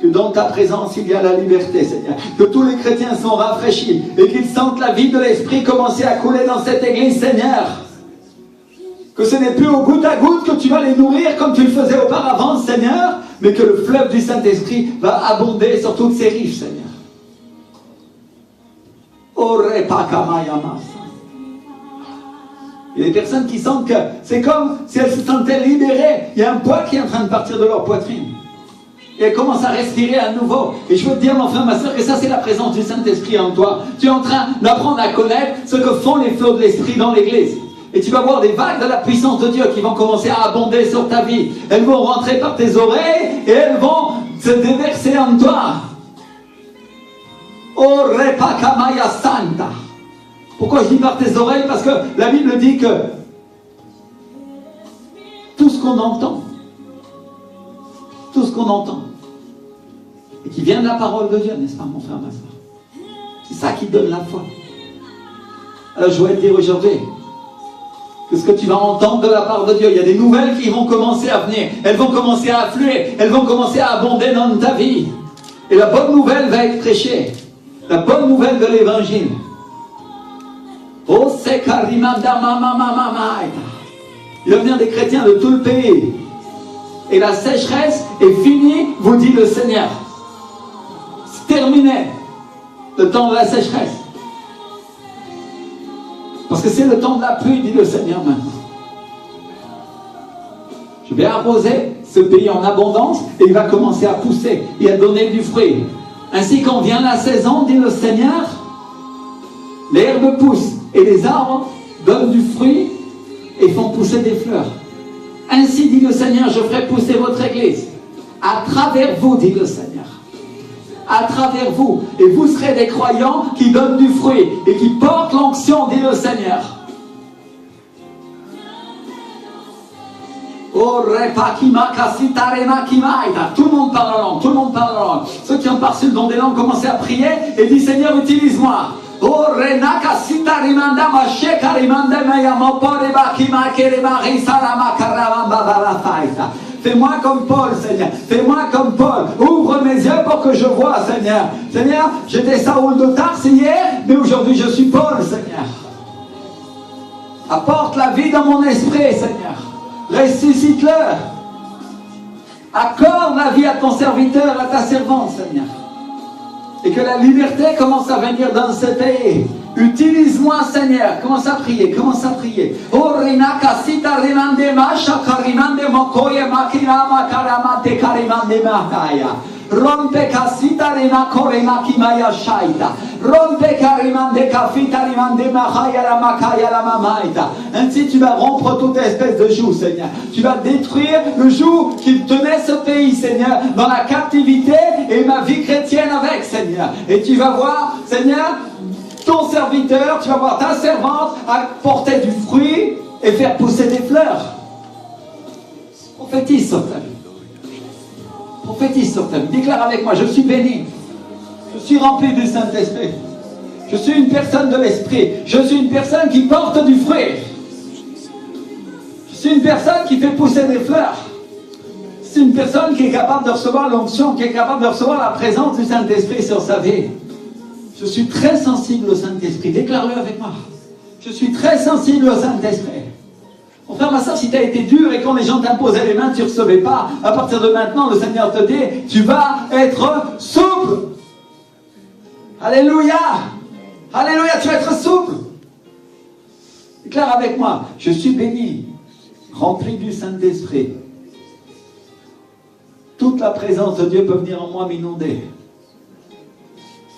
que dans ta présence, il y a la liberté, Seigneur. Que tous les chrétiens sont rafraîchis et qu'ils sentent la vie de l'Esprit commencer à couler dans cette église, Seigneur. Que ce n'est plus au goutte à goutte que tu vas les nourrir comme tu le faisais auparavant, Seigneur, mais que le fleuve du Saint-Esprit va abonder sur toutes ces rives, Seigneur. Il y a des personnes qui sentent que c'est comme si elles se sentaient libérées. Il y a un poids qui est en train de partir de leur poitrine. Et elles commencent à respirer à nouveau. Et je veux te dire, mon frère, ma soeur, que ça, c'est la présence du Saint-Esprit en toi. Tu es en train d'apprendre à connaître ce que font les flots de l'Esprit dans l'Église. Et tu vas voir des vagues de la puissance de Dieu qui vont commencer à abonder sur ta vie. Elles vont rentrer par tes oreilles et elles vont se déverser en toi. Oh, Repakamaya Santa. Pourquoi je dis par tes oreilles? Parce que la Bible dit que tout ce qu'on entend, et qui vient de la parole de Dieu, n'est-ce pas, mon frère, ma soeur? C'est ça qui donne la foi. Alors je voudrais te dire aujourd'hui que ce que tu vas entendre de la part de Dieu, il y a des nouvelles qui vont commencer à venir. Elles vont commencer à affluer. Elles vont commencer à abonder dans ta vie. Et la bonne nouvelle va être prêchée. La bonne nouvelle de l'évangile. Oh, c'est Karimada Mama. Il va venir des chrétiens de tout le pays. Et la sécheresse est finie, vous dit le Seigneur. C'est terminé. Le temps de la sécheresse. Parce que c'est le temps de la pluie, dit le Seigneur maintenant. Je vais arroser ce pays en abondance et il va commencer à pousser et à donner du fruit. Ainsi quand vient la saison, dit le Seigneur, l'herbe pousse et les arbres donnent du fruit et font pousser des fleurs. Ainsi dit le Seigneur, je ferai pousser votre église. À travers vous, dit le Seigneur. À travers vous. Et vous serez des croyants qui donnent du fruit et qui portent l'onction, dit le Seigneur. Oh, tout le monde parle en langue, tout le monde parle en langue. Ceux qui ont pas reçu le don des langues commencez à prier et dit Seigneur, utilise-moi. Oh, renaka sita rimanda masheka rimanda maya mopore bakima kereba risara makaramba barafaita. Fais-moi comme Paul, Seigneur. Fais-moi comme Paul. Ouvre mes yeux pour que je vois, Seigneur. Seigneur, j'étais Saoul de Tarse hier, mais aujourd'hui je suis Paul, Seigneur. Apporte la vie dans mon esprit, Seigneur. Ressuscite-le. Accorde la vie à ton serviteur, à ta servante, Seigneur. Et que la liberté commence à venir dans ce pays. Utilise-moi, Seigneur. Commence à prier, commence à prier. Oh, Rinaka sita rimande masha karimande mokoye makirama karamate karimande mahaya. Rompe kasita rinakore makimaya shaita. Rompe karimande kafita rimande mahaya la makaya la mamaita. Ainsi tu vas rompre toute espèce de joug, Seigneur. Tu vas détruire le joug qui tenait ce pays, Seigneur, dans la captivité et ma vie chrétienne avec, Seigneur. Et tu vas voir, Seigneur, ton serviteur, tu vas voir ta servante apporter du fruit et faire pousser des fleurs. Prophétise sur ta vie. Prophétise sur ta vie. Déclare avec moi, je suis béni. Je suis rempli du Saint-Esprit. Je suis une personne de l'Esprit. Je suis une personne qui porte du fruit. Je suis une personne qui fait pousser des fleurs. C'est une personne qui est capable de recevoir l'onction, qui est capable de recevoir la présence du Saint-Esprit sur sa vie. Je suis très sensible au Saint-Esprit. Déclare-le avec moi. Je suis très sensible au Saint-Esprit. Mon frère, ma soeur, si tu as été dur et quand les gens t'imposaient les mains, tu ne recevais pas, à partir de maintenant, le Seigneur te dit, tu vas être souple. Alléluia. Alléluia, tu vas être souple. Déclare avec moi, je suis béni, rempli du Saint-Esprit. Toute la présence de Dieu peut venir en moi m'inonder.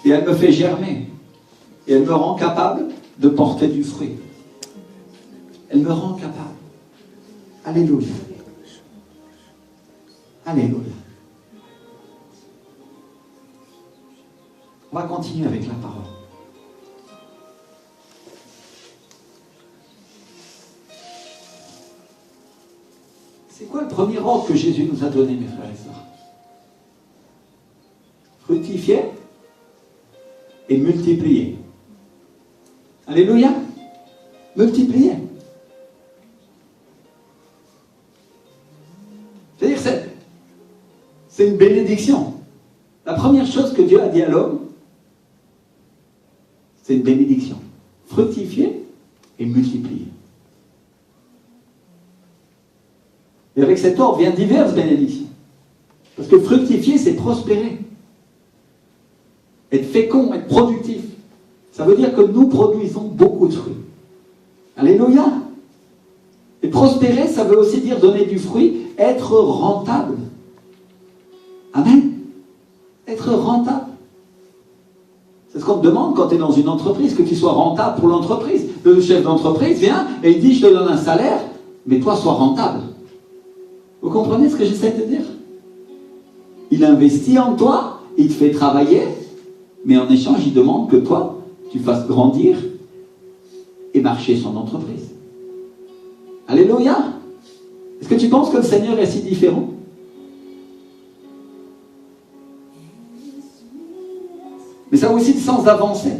Et elle me fait germer. Et elle me rend capable de porter du fruit. Elle me rend capable. Alléluia. Alléluia. On va continuer avec la parole. C'est quoi le premier ordre que Jésus nous a donné, mes frères et sœurs? Fructifier et multiplier. Alléluia. Multiplier. C'est-à-dire que c'est une bénédiction. La première chose que Dieu a dit à l'homme, c'est une bénédiction. Fructifier et multiplier. Et avec cet ordre vient diverses bénédictions. Parce que fructifier, c'est prospérer. Être fécond, être productif. Ça veut dire que nous produisons beaucoup de fruits. Alléluia. Et prospérer, ça veut aussi dire donner du fruit, être rentable. Amen. Être rentable. C'est ce qu'on te demande quand tu es dans une entreprise, que tu sois rentable pour l'entreprise. Le chef d'entreprise vient et il dit, je te donne un salaire, mais toi, sois rentable. Vous comprenez ce que j'essaie de dire? Il investit en toi, il te fait travailler, mais en échange, il demande que toi, tu fasses grandir et marcher son entreprise. Alléluia. Est-ce que tu penses que le Seigneur est si différent? Mais ça a aussi le sens d'avancer.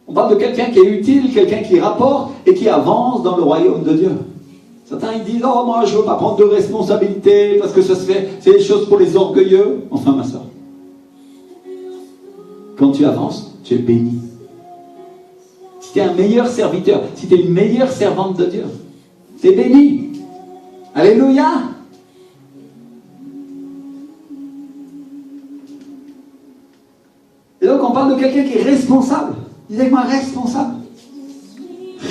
On parle de quelqu'un qui est utile, quelqu'un qui rapporte et qui avance dans le royaume de Dieu. Certains ils disent, oh moi je ne veux pas prendre de responsabilité parce que ça se fait, c'est des choses pour les orgueilleux. Enfin ma soeur, quand tu avances, tu es béni. Si tu es un meilleur serviteur, si tu es une meilleure servante de Dieu, tu es béni. Alléluia. Et donc on parle de quelqu'un qui est responsable. Disais-moi responsable.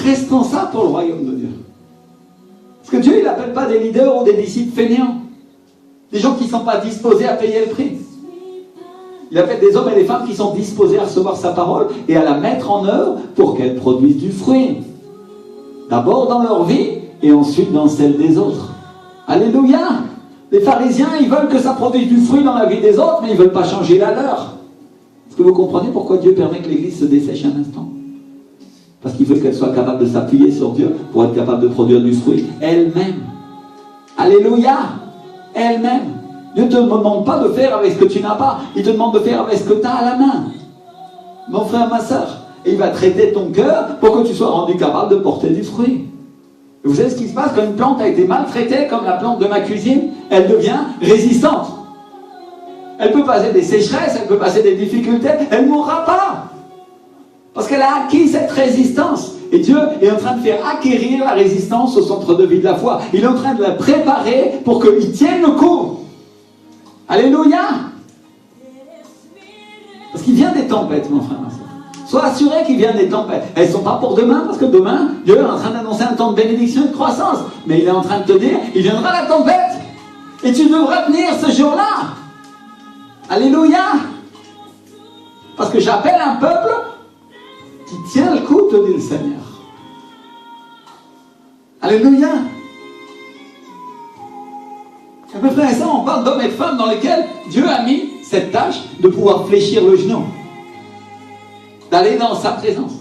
Responsable pour le royaume de Dieu. Parce que Dieu, il n'appelle pas des leaders ou des disciples fainéants. Des gens qui ne sont pas disposés à payer le prix. Il appelle des hommes et des femmes qui sont disposés à recevoir sa parole et à la mettre en œuvre pour qu'elle produise du fruit. D'abord dans leur vie et ensuite dans celle des autres. Alléluia. Les pharisiens, ils veulent que ça produise du fruit dans la vie des autres, mais ils ne veulent pas changer la leur. Est-ce que vous comprenez pourquoi Dieu permet que l'Église se dessèche un instant? Parce qu'il veut qu'elle soit capable de s'appuyer sur Dieu pour être capable de produire du fruit elle-même. Alléluia. Elle-même. Dieu ne te demande pas de faire avec ce que tu n'as pas. Il te demande de faire avec ce que tu as à la main. Mon frère, ma soeur, Et il va traiter ton cœur pour que tu sois rendu capable de porter du fruit. Et vous savez ce qui se passe quand une plante a été maltraitée, comme la plante de ma cuisine, elle devient résistante. Elle peut passer des sécheresses, elle peut passer des difficultés, elle ne mourra pas. Parce qu'elle a acquis cette résistance. Et Dieu est en train de faire acquérir la résistance au centre de vie de la foi. Il est en train de la préparer pour qu'il tienne le coup. Alléluia! Parce qu'il vient des tempêtes, mon frère, ma soeur. Sois assuré qu'il vient des tempêtes. Elles ne sont pas pour demain, parce que demain, Dieu est en train d'annoncer un temps de bénédiction et de croissance. Mais il est en train de te dire, il viendra la tempête. Et tu devras venir ce jour-là. Alléluia! Parce que j'appelle un peuple qui tient le coup, te dit le Seigneur. Alléluia! À peu près ça, on parle d'hommes et de femmes dans lesquels Dieu a mis cette tâche de pouvoir fléchir le genou, d'aller dans sa présence,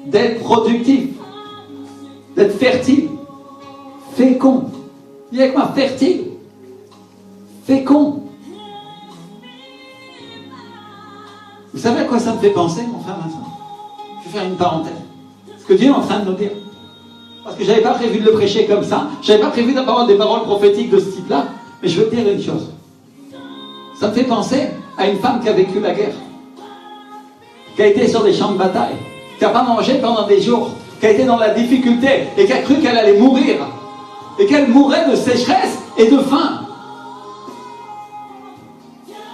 d'être productif, d'être fertile, fécond. Dis avec moi, fertile, fécond. Vous savez à quoi ça me fait penser, mon frère, ma soeur? Je vais faire une parenthèse. Ce que Dieu est en train de nous dire. Parce que je n'avais pas prévu de le prêcher comme ça. Je n'avais pas prévu d'avoir des paroles prophétiques de ce type-là. Mais je veux te dire une chose. Ça me fait penser à une femme qui a vécu la guerre. Qui a été sur des champs de bataille. Qui n'a pas mangé pendant des jours. Qui a été dans la difficulté. Et qui a cru qu'elle allait mourir. Et qu'elle mourrait de sécheresse et de faim.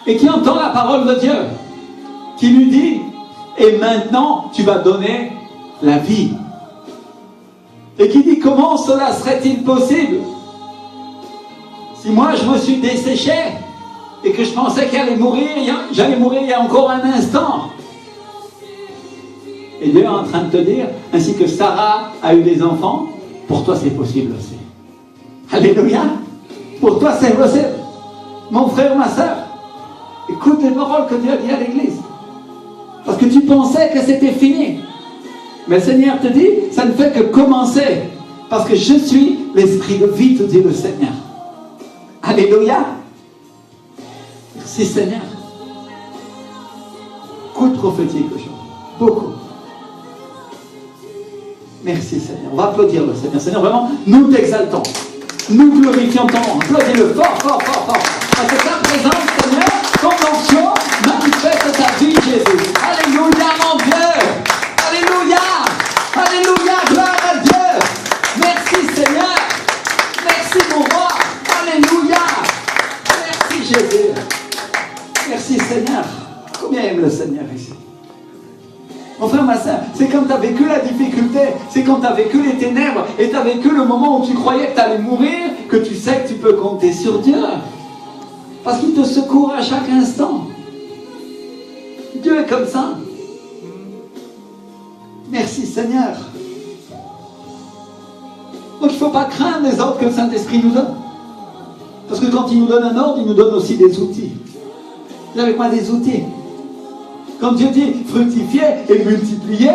Et qui entend la parole de Dieu. Qui lui dit, et maintenant tu vas donner la vie. Et qui dit, comment cela serait-il possible si moi je me suis desséché et que je pensais j'allais mourir il y a encore un instant. Et Dieu est en train de te dire, ainsi que Sarah a eu des enfants, pour toi c'est possible aussi. Alléluia. Pour toi c'est possible. Mon frère, ma soeur, écoute les paroles que Dieu a dit à l'église. Parce que tu pensais que c'était fini. Mais le Seigneur te dit, ça ne fait que commencer. Parce que je suis l'esprit de vie, te dit le Seigneur. Alléluia. Merci Seigneur. Beaucoup de prophétique aujourd'hui. Beaucoup. Merci Seigneur. On va applaudir le Seigneur. Seigneur, vraiment, nous t'exaltons. Nous glorifions ton nom. Applaudis-le fort, fort, fort, fort. Parce que ta présence, Seigneur, ton onction manifeste ta vie, Jésus. Alléluia, mon Dieu. Alléluia. Alléluia, gloire à Dieu. Merci Seigneur. Merci mon roi. Alléluia. Merci Jésus. Merci Seigneur. Combien aime le Seigneur ici? Mon frère, ma soeur, c'est quand tu as vécu la difficulté, c'est quand tu as vécu les ténèbres et tu as vécu le moment où tu croyais que tu allais mourir, que tu sais que tu peux compter sur Dieu. Parce qu'il te secourt à chaque instant. Dieu est comme ça. Merci Seigneur. Donc il ne faut pas craindre les ordres que le Saint-Esprit nous donne. Parce que quand il nous donne un ordre, il nous donne aussi des outils. Dis avec moi des outils. Quand Dieu dit fructifier et multiplier,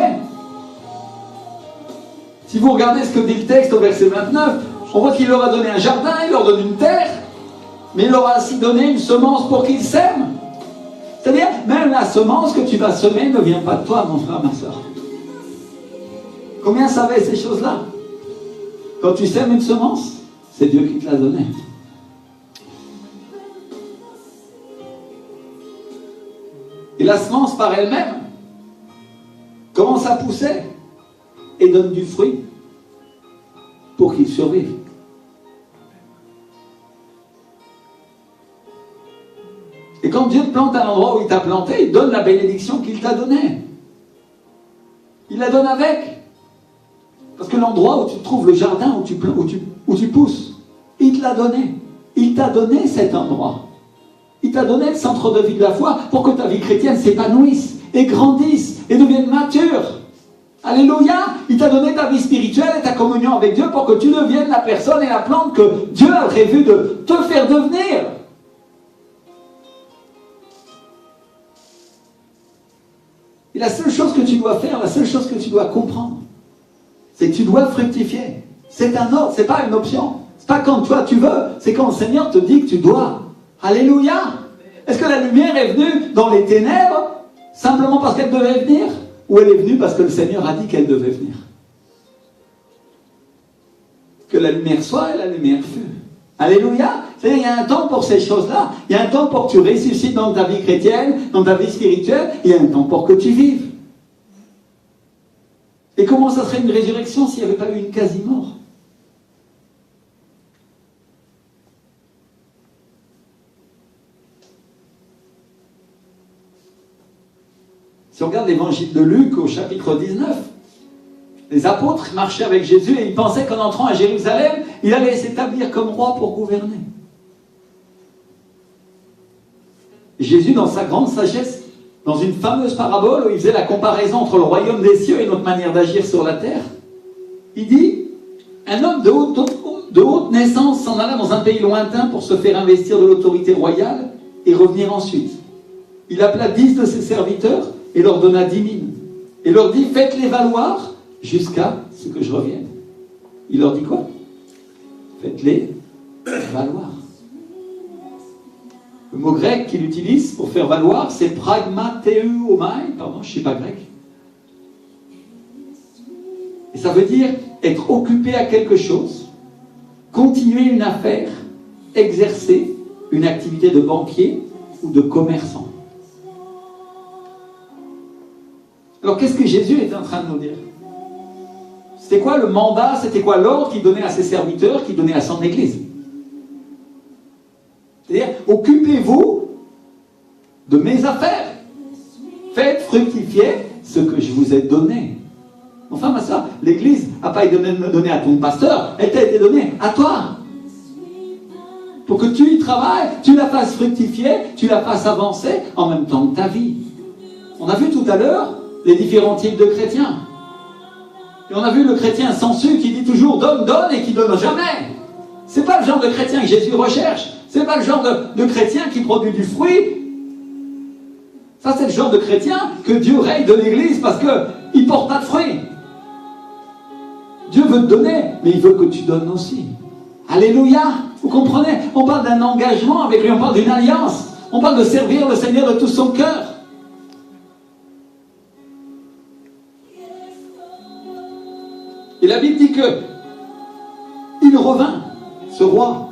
si vous regardez ce que dit le texte au verset 29, on voit qu'il leur a donné un jardin, il leur donne une terre, mais il leur a aussi donné une semence pour qu'ils sèment. C'est-à-dire, même la semence que tu vas semer ne vient pas de toi, mon frère, ma soeur. Combien savaient ces choses-là? Quand tu sèmes une semence, c'est Dieu qui te l'a donnée. Et la semence par elle-même commence à pousser et donne du fruit pour qu'il survive. Et quand Dieu te plante à l'endroit où il t'a planté, il donne la bénédiction qu'il t'a donnée. Il la donne avec. Parce que l'endroit où tu trouves le jardin, où tu pousses, il te l'a donné. Il t'a donné cet endroit. Il t'a donné le centre de vie de la foi pour que ta vie chrétienne s'épanouisse et grandisse et devienne mature. Alléluia. Il t'a donné ta vie spirituelle et ta communion avec Dieu pour que tu deviennes la personne et la plante que Dieu a prévu de te faire devenir. Et la seule chose que tu dois faire, la seule chose que tu dois comprendre, c'est que tu dois fructifier. C'est un ordre, c'est pas une option. C'est pas quand toi tu veux, c'est quand le Seigneur te dit que tu dois. Alléluia. Est-ce que la lumière est venue dans les ténèbres simplement parce qu'elle devait venir? ou elle est venue parce que le Seigneur a dit qu'elle devait venir? Que la lumière soit et la lumière fut. Alléluia. C'est-à-dire, il y a un temps pour ces choses-là. Il y a un temps pour que tu ressuscites dans ta vie chrétienne, dans ta vie spirituelle. Il y a un temps pour que tu vives. Et comment ça serait une résurrection s'il n'y avait pas eu une quasi-mort? Si on regarde l'évangile de Luc au chapitre 19, les apôtres marchaient avec Jésus et ils pensaient qu'en entrant à Jérusalem, il allait s'établir comme roi pour gouverner. Jésus, dans sa grande sagesse, dans une fameuse parabole où il faisait la comparaison entre le royaume des cieux et notre manière d'agir sur la terre, il dit, un homme de haute naissance s'en alla dans un pays lointain pour se faire investir de l'autorité royale et revenir ensuite. Il appela 10 de ses serviteurs et leur donna 10 000. Et leur dit, faites-les valoir jusqu'à ce que je revienne. Il leur dit quoi? Faites-les valoir. Le mot grec qu'il utilise pour faire valoir, c'est pragmateuomai. Pardon, je ne suis pas grec. Et ça veut dire être occupé à quelque chose, continuer une affaire, exercer une activité de banquier ou de commerçant. Alors qu'est-ce que Jésus est en train de nous dire? C'était quoi le mandat, c'était quoi l'ordre qu'il donnait à ses serviteurs, qu'il donnait à son Église? C'est-à-dire, occupez-vous de mes affaires. Faites fructifier ce que je vous ai donné. Enfin, ma soeur, l'Église n'a pas été donnée à ton pasteur, elle t'a été donnée à toi. Pour que tu y travailles, tu la fasses fructifier, tu la fasses avancer en même temps que ta vie. On a vu tout à l'heure les différents types de chrétiens. Et on a vu le chrétien sensu qui dit toujours donne, donne et qui donne jamais. C'est pas le genre de chrétien que Jésus recherche. C'est pas le genre de chrétien qui produit du fruit. Ça, c'est le genre de chrétien que Dieu raye de l'Église parce qu'il ne porte pas de fruits. Dieu veut te donner, mais il veut que tu donnes aussi. Alléluia. Vous comprenez? On parle d'un engagement avec lui, on parle d'une alliance. On parle de servir le Seigneur de tout son cœur. Et la Bible dit que il revint, ce roi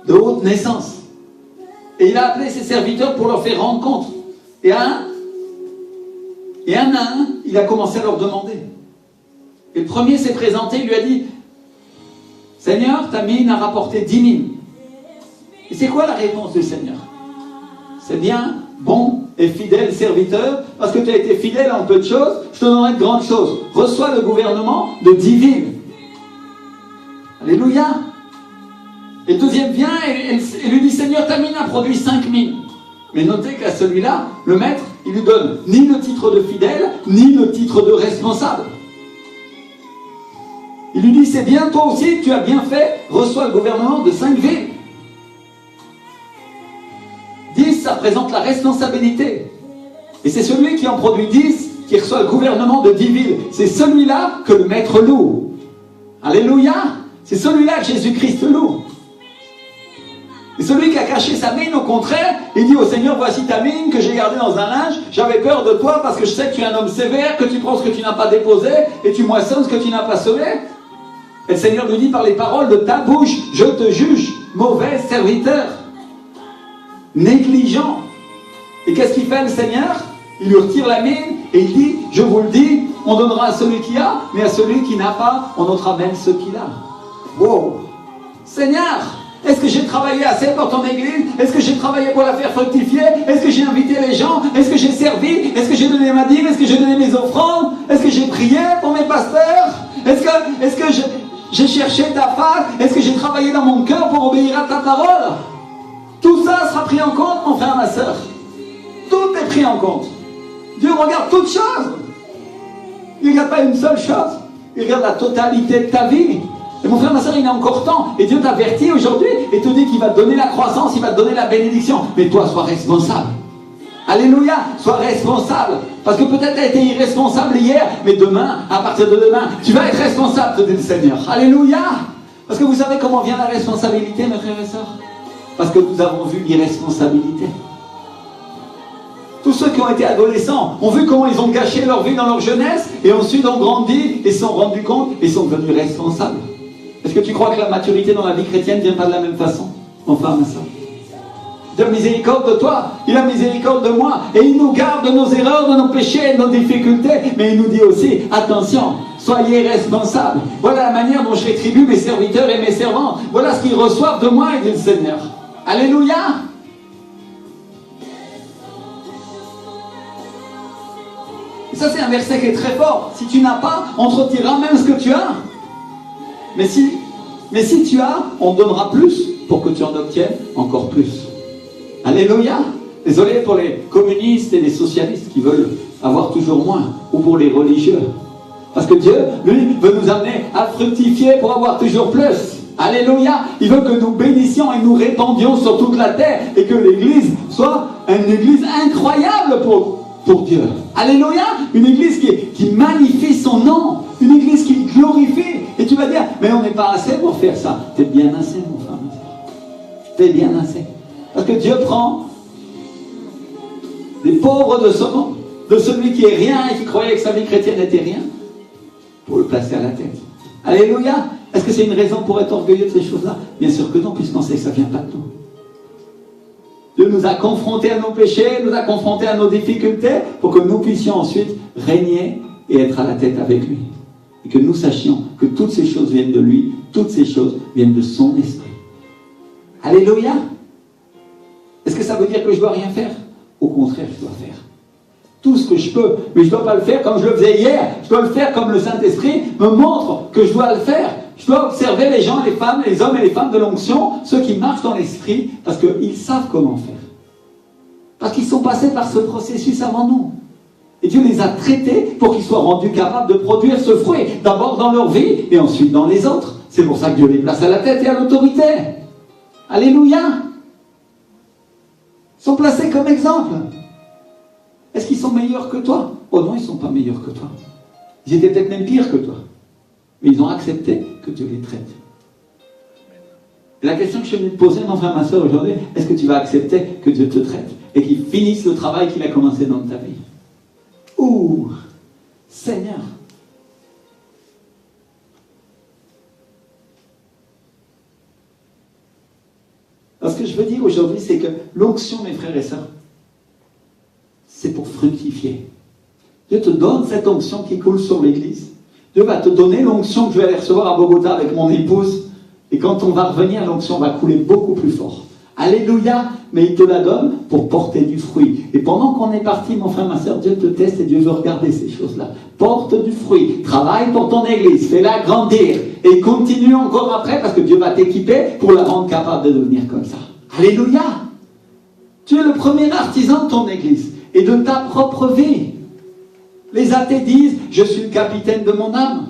de haute naissance, et il a appelé ses serviteurs pour leur faire rendre compte. Et un à un, il a commencé à leur demander. Et le premier s'est présenté, il lui a dit, Seigneur, ta mine a rapporté 10 000. Et c'est quoi la réponse du Seigneur? C'est bien, bon et fidèle serviteur, parce que tu as été fidèle en peu de choses, je te donnerai de grandes choses. Reçois le gouvernement de 10 villes. Alléluia. Et le deuxième vient et lui dit, Seigneur, ta mine a produit 5 000. Mais notez qu'à celui-là, le maître, il lui donne ni le titre de fidèle, ni le titre de responsable. Il lui dit, c'est bien, toi aussi, tu as bien fait, reçois le gouvernement de 5 villes. 10, ça représente la responsabilité. Et c'est celui qui en produit 10 qui reçoit le gouvernement de 10 villes. C'est celui-là que le maître loue. Alléluia. C'est celui-là que Jésus-Christ loue. Et celui qui a caché sa mine, au contraire, il dit au Seigneur, voici ta mine que j'ai gardée dans un linge, j'avais peur de toi parce que je sais que tu es un homme sévère, que tu prends ce que tu n'as pas déposé et tu moissonnes ce que tu n'as pas semé. Et le Seigneur lui dit par les paroles de ta bouche, je te juge, mauvais serviteur, négligent. Et qu'est-ce qu'il fait le Seigneur? Il lui retire la mine et il dit, je vous le dis, on donnera à celui qui a, mais à celui qui n'a pas, on ôtera même ce qu'il a. Wow! Seigneur, est-ce que j'ai travaillé assez pour ton église? Est-ce que j'ai travaillé pour la faire fructifier? Est-ce que j'ai invité les gens? Est-ce que j'ai servi? Est-ce que j'ai donné ma dîme? Est-ce que j'ai donné mes offrandes? Est-ce que j'ai prié pour mes pasteurs? Est-ce que j'ai cherché ta face? Est-ce que j'ai travaillé dans mon cœur pour obéir à ta parole? Tout ça sera pris en compte, mon frère, ma soeur. Tout est pris en compte. Dieu regarde toutes choses. Il ne regarde pas une seule chose. Il regarde la totalité de ta vie. Et mon frère, ma soeur, il est encore temps. Et Dieu t'avertit aujourd'hui et te dit qu'il va te donner la croissance, il va te donner la bénédiction. Mais toi, sois responsable. Alléluia, sois responsable. Parce que peut-être tu as été irresponsable hier, mais demain, à partir de demain, tu vas être responsable, te dit le Seigneur. Alléluia. Parce que vous savez comment vient la responsabilité, mes frères et sœurs? Parce que nous avons vu l'irresponsabilité. Tous ceux qui ont été adolescents ont vu comment ils ont gâché leur vie dans leur jeunesse et ensuite ont grandi et se sont rendus compte et sont devenus responsables. Est-ce que tu crois que la maturité dans la vie chrétienne ne vient pas de la même façon? Enfin, ma soeur. Dieu a miséricorde de toi, il a miséricorde de moi, et il nous garde de nos erreurs, de nos péchés, de nos difficultés, mais il nous dit aussi, attention, soyez responsables. Voilà la manière dont je rétribue mes serviteurs et mes servantes. Voilà ce qu'ils reçoivent de moi et du Seigneur. Alléluia. Et ça, c'est un verset qui est très fort. Si tu n'as pas, on te retirera même ce que tu as. Mais si tu as, on te donnera plus pour que tu en obtiennes encore plus. Alléluia. Désolé pour les communistes et les socialistes qui veulent avoir toujours moins, ou pour les religieux. Parce que Dieu, lui, veut nous amener à fructifier pour avoir toujours plus. Alléluia. Il veut que nous bénissions et nous répandions sur toute la terre et que l'Église soit une Église incroyable pour Dieu. Alléluia. Une Église qui magnifie son nom. Une Église qui glorifie. Et tu vas dire, mais on n'est pas assez pour faire ça. T'es bien assez, mon frère. T'es bien assez. Parce que Dieu prend des pauvres de ce monde, de celui qui est rien et qui croyait que sa vie chrétienne n'était rien, pour le placer à la tête. Alléluia. Est-ce que c'est une raison pour être orgueilleux de ces choses-là? Bien sûr que non, puisqu'on sait que ça ne vient pas de nous. Dieu nous a confrontés à nos péchés, nous a confrontés à nos difficultés, pour que nous puissions ensuite régner et être à la tête avec lui. Et que nous sachions que toutes ces choses viennent de lui, toutes ces choses viennent de son esprit. Alléluia. Est-ce que ça veut dire que je ne dois rien faire? Au contraire, je dois faire tout ce que je peux, mais je ne dois pas le faire comme je le faisais hier. Je dois le faire comme le Saint-Esprit me montre que je dois le faire. Je dois observer les gens, les femmes, les hommes et les femmes de l'onction, ceux qui marchent dans l'Esprit, parce qu'ils savent comment faire. Parce qu'ils sont passés par ce processus avant nous. Et Dieu les a traités pour qu'ils soient rendus capables de produire ce fruit, d'abord dans leur vie et ensuite dans les autres. C'est pour ça que Dieu les place à la tête et à l'autorité. Alléluia. Ils sont placés comme exemple. Est-ce qu'ils sont meilleurs que toi? Oh non, ils ne sont pas meilleurs que toi. Ils étaient peut-être même pires que toi. Mais ils ont accepté que Dieu les traite. Et la question que je suis venu te poser, mon frère, ma soeur, aujourd'hui, est-ce que tu vas accepter que Dieu te traite et qu'il finisse le travail qu'il a commencé dans ta vie? Ouh, Seigneur. Alors, ce que je veux dire aujourd'hui, c'est que l'onction, mes frères et sœurs, c'est pour fructifier. Dieu te donne cette onction qui coule sur l'Église. Dieu va te donner l'onction que je vais aller recevoir à Bogota avec mon épouse. Et quand on va revenir, l'onction va couler beaucoup plus fort. Alléluia. Mais il te la donne pour porter du fruit. Et pendant qu'on est parti, mon frère, ma soeur, Dieu te teste et Dieu veut regarder ces choses-là. Porte du fruit. Travaille pour ton Église. Fais-la grandir. Et continue encore après parce que Dieu va t'équiper pour la rendre capable de devenir comme ça. Alléluia. Tu es le premier artisan de ton Église et de ta propre vie. Les athées disent, je suis le capitaine de mon âme.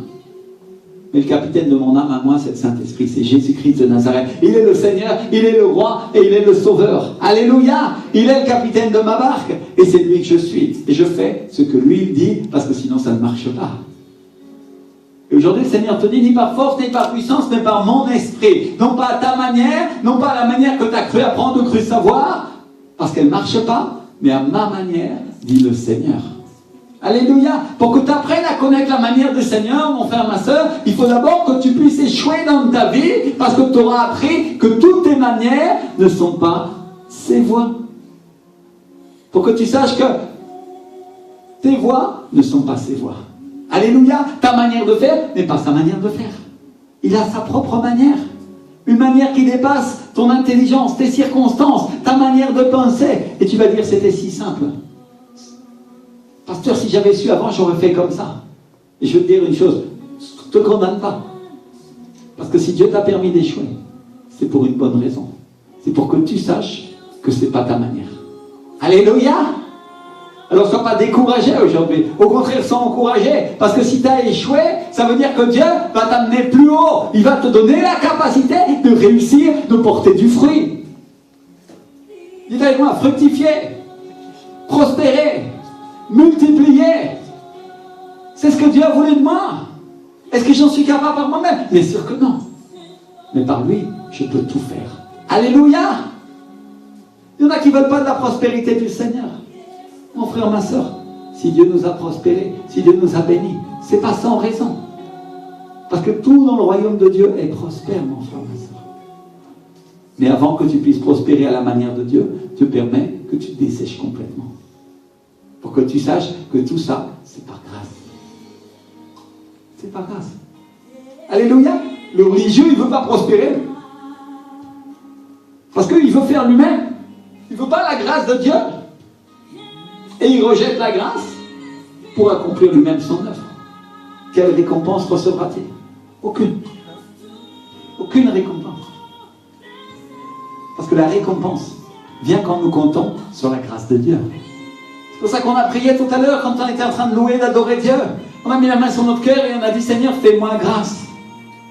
Mais le capitaine de mon âme à moi, c'est le Saint-Esprit, c'est Jésus-Christ de Nazareth. Il est le Seigneur, il est le roi et il est le sauveur. Alléluia. Il est le capitaine de ma barque et c'est lui que je suis. Et je fais ce que lui il dit parce que sinon ça ne marche pas. Et aujourd'hui, le Seigneur te dit, ni par force, ni par puissance, mais par mon esprit. Non pas à ta manière, non pas à la manière que tu as cru apprendre ou cru savoir, parce qu'elle ne marche pas, mais à ma manière, dit le Seigneur. Alléluia. Pour que tu apprennes à connaître la manière du Seigneur, mon frère, ma soeur, il faut d'abord que tu puisses échouer dans ta vie, parce que tu auras appris que toutes tes manières ne sont pas ses voies. Pour que tu saches que tes voies ne sont pas ses voies. Alléluia. Ta manière de faire n'est pas sa manière de faire. Il a sa propre manière. Une manière qui dépasse ton intelligence, tes circonstances, ta manière de penser. Et tu vas dire, c'était si simple. Pasteur, si j'avais su avant, j'aurais fait comme ça. Et je veux te dire une chose, ne te condamne pas. Parce que si Dieu t'a permis d'échouer, c'est pour une bonne raison. C'est pour que tu saches que ce n'est pas ta manière. Alléluia. Alors, ne sois pas découragé aujourd'hui. Au contraire, sois encouragé. Parce que si tu as échoué, ça veut dire que Dieu va t'amener plus haut. Il va te donner la capacité de réussir, de porter du fruit. Dites avec moi, fructifier, prospérer, multiplier. C'est ce que Dieu a voulu de moi. Est-ce que j'en suis capable par moi-même? Bien sûr que non. Mais par lui, je peux tout faire. Alléluia. Il y en a qui ne veulent pas de la prospérité du Seigneur. frère, ma soeur, si Dieu nous a prospérés, si Dieu nous a bénis, ce n'est pas sans raison. Parce que tout dans le royaume de Dieu est prospère, mon frère, ma soeur. Mais avant que tu puisses prospérer à la manière de Dieu, Dieu permet que tu te dessèches complètement. Pour que tu saches que tout ça, c'est par grâce. C'est par grâce. Alléluia. Le religieux, il ne veut pas prospérer. Parce qu'il veut faire lui-même. Il ne veut pas la grâce de Dieu. Et il rejette la grâce pour accomplir lui-même son œuvre. Quelle récompense recevra-t-il? Aucune. Aucune récompense. Parce que la récompense vient quand nous comptons sur la grâce de Dieu. C'est pour ça qu'on a prié tout à l'heure quand on était en train de louer, d'adorer Dieu. On a mis la main sur notre cœur et on a dit, Seigneur, fais-moi grâce.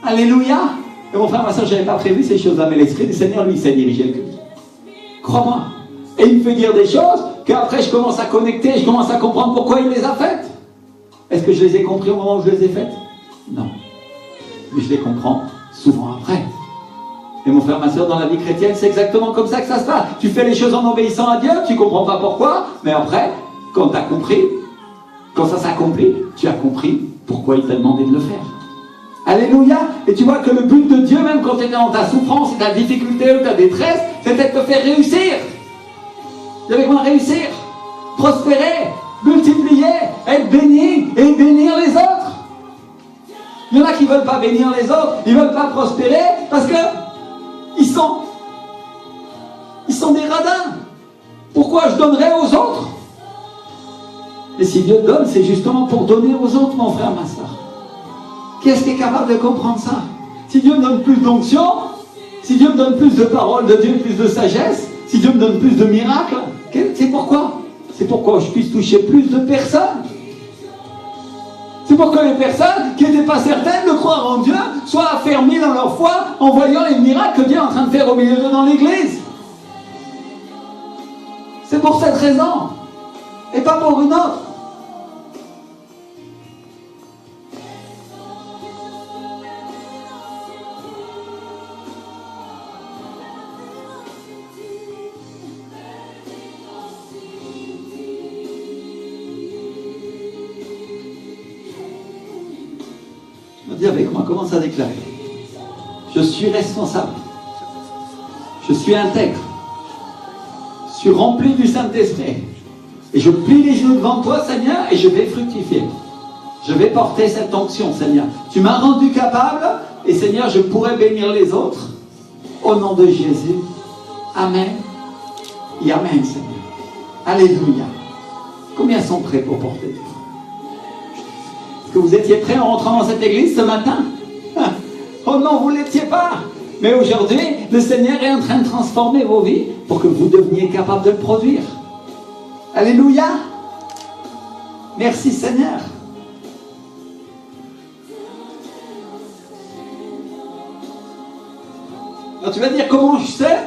Alléluia. Et mon frère, ma soeur, je n'avais pas prévu ces choses-là, mais l'Esprit du Seigneur, lui, il sait diriger le culte. Crois-moi. Et il me fait dire des choses qu'après je commence à connecter, je commence à comprendre pourquoi il les a faites. Est-ce que je les ai compris au moment où je les ai faites? Non. Mais je les comprends souvent après. Et mon frère, ma soeur, dans la vie chrétienne, c'est exactement comme ça que ça se passe. Tu fais les choses en obéissant à Dieu, tu ne comprends pas pourquoi, mais après, quand tu as compris, quand ça s'accomplit, tu as compris pourquoi il t'a demandé de le faire. Alléluia. Et tu vois que le but de Dieu, même quand tu es dans ta souffrance, ta difficulté ou ta détresse, c'était de te faire réussir. Vous savez comment réussir? Prospérer, multiplier, être béni et bénir les autres. Il y en a qui ne veulent pas bénir les autres, ils ne veulent pas prospérer parce que ils sont des radins. Pourquoi je donnerais aux autres? Et si Dieu donne, c'est justement pour donner aux autres, mon frère, ma soeur. Qui est-ce qui est capable de comprendre ça? Si Dieu me donne plus d'onction, si Dieu me donne plus de paroles de Dieu, plus de sagesse, si Dieu me donne plus de miracles, c'est pourquoi? C'est pour que je puisse toucher plus de personnes. C'est pour que les personnes qui n'étaient pas certaines de croire en Dieu soient affermies dans leur foi en voyant les miracles que Dieu est en train de faire au milieu d'eux dans l'église. C'est pour cette raison. Et pas pour une autre. Dis avec moi, commence à déclarer. Je suis responsable. Je suis intègre. Je suis rempli du Saint-Esprit. Et je plie les genoux devant toi, Seigneur, et je vais fructifier. Je vais porter cette onction, Seigneur. Tu m'as rendu capable, et Seigneur, je pourrai bénir les autres. Au nom de Jésus. Amen. Et Amen, Seigneur. Alléluia. Combien sont prêts pour porter Dieu? Est-ce que vous étiez prêts en rentrant dans cette église ce matin? Oh non, vous ne l'étiez pas. Mais aujourd'hui, le Seigneur est en train de transformer vos vies pour que vous deveniez capables de le produire. Alléluia. Merci Seigneur. Alors tu vas dire, comment je sais